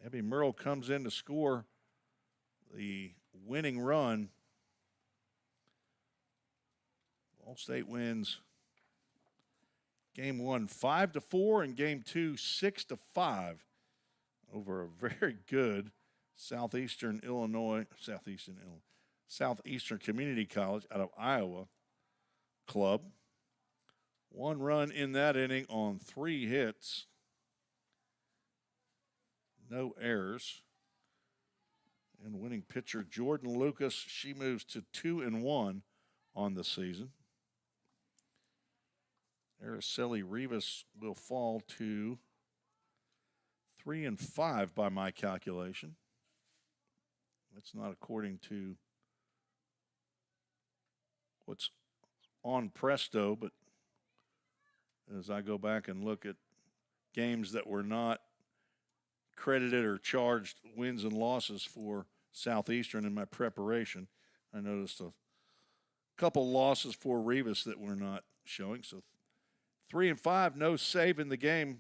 Abby Merle comes in to score the winning run. Vol State wins game 1 5-4 and game 2 6-5 over a very good Southeastern Community College out of Iowa club. 1 run in that inning on 3 hits. No errors. And winning pitcher Jordan Lucas, she moves to 2-1 on the season. Araceli Rivas will fall to 3-5 by my calculation. That's not according to what's on Presto, but as I go back and look at games that were not credited or charged wins and losses for Southeastern in my preparation, I noticed a couple losses for Rivas that were not showing. So 3-5, no save in the game,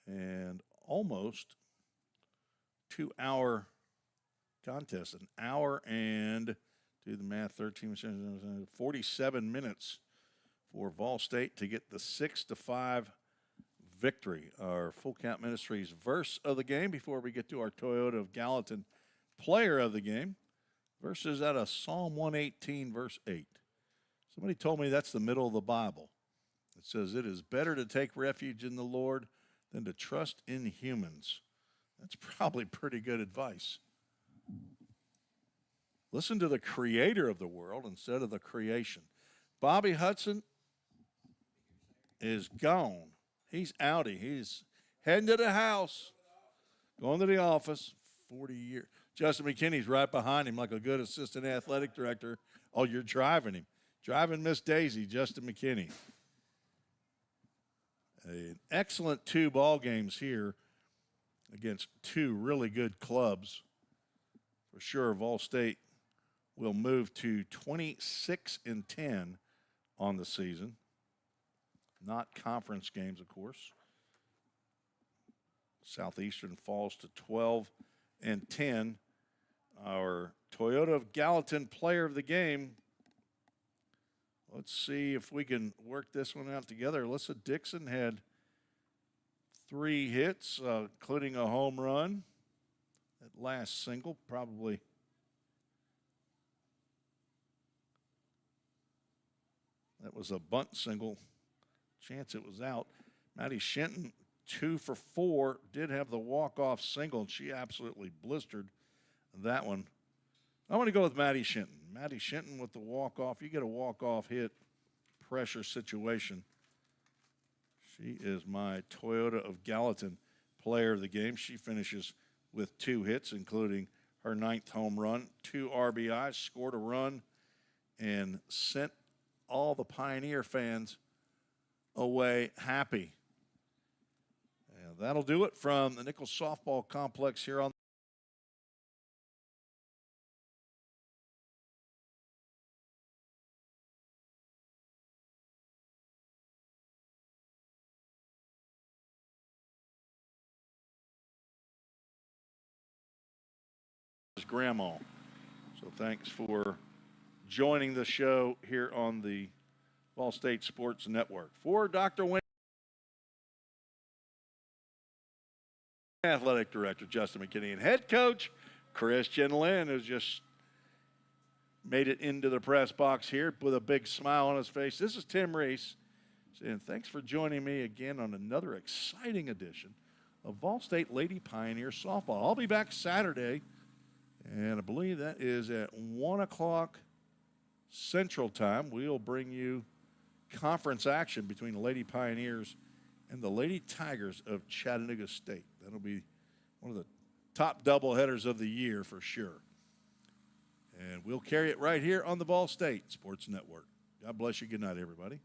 and almost 2-hour contest, an hour and, do the math, 47 minutes for Vol State to get the 6-5 victory. Our Full Count Ministries verse of the game before we get to our Toyota of Gallatin player of the game. Verse is out of Psalm 118, verse 8. Somebody told me that's the middle of the Bible. It says, "It is better to take refuge in the Lord than to trust in humans." That's probably pretty good advice. Listen to the creator of the world instead of the creation. Bobby Hudson is gone. He's outie. He's heading to the house, going to the office, 40 years. Justin McKinney's right behind him like a good assistant athletic director. Oh, you're driving him. Driving Miss Daisy, Justin McKinney. An excellent 2 ball games here against 2 really good clubs. For sure, Vol State will move to 26-10 on the season. Not conference games, of course. Southeastern falls to 12-10 our Toyota of Gallatin player of the game. Let's see if we can work this one out together. Alyssa Dixon had 3 hits, including a home run. That last single, probably that was a bunt single. Chance it was out. Maddie Shinton, 2 for 4, did have the walk-off single, and she absolutely blistered that one. I want to go with Maddie Shinton. Maddie Shinton with the walk-off. You get a walk-off hit, pressure situation. She is my Toyota of Gallatin player of the game. She finishes with 2 hits, including her 9th home run, 2 RBIs, scored a run, and sent all the Pioneer fans away happy. And that'll do it from the Nichols Softball Complex here on Grandma. So thanks for joining the show here on the Ball State Sports Network. For Dr. Wayne, Athletic Director Justin McKinney, and Head Coach Christian Lynn, who's just made it into the press box here with a big smile on his face. This is Tim Reese saying thanks for joining me again on another exciting edition of Ball State Lady Pioneer Softball. I'll be back Saturday, and I believe that is at 1 o'clock Central Time. We'll bring you conference action between the Lady Pioneers and the Lady Tigers of Chattanooga State. That'll be one of the top doubleheaders of the year for sure. And we'll carry it right here on the Ball State Sports Network. God bless you. Good night, everybody.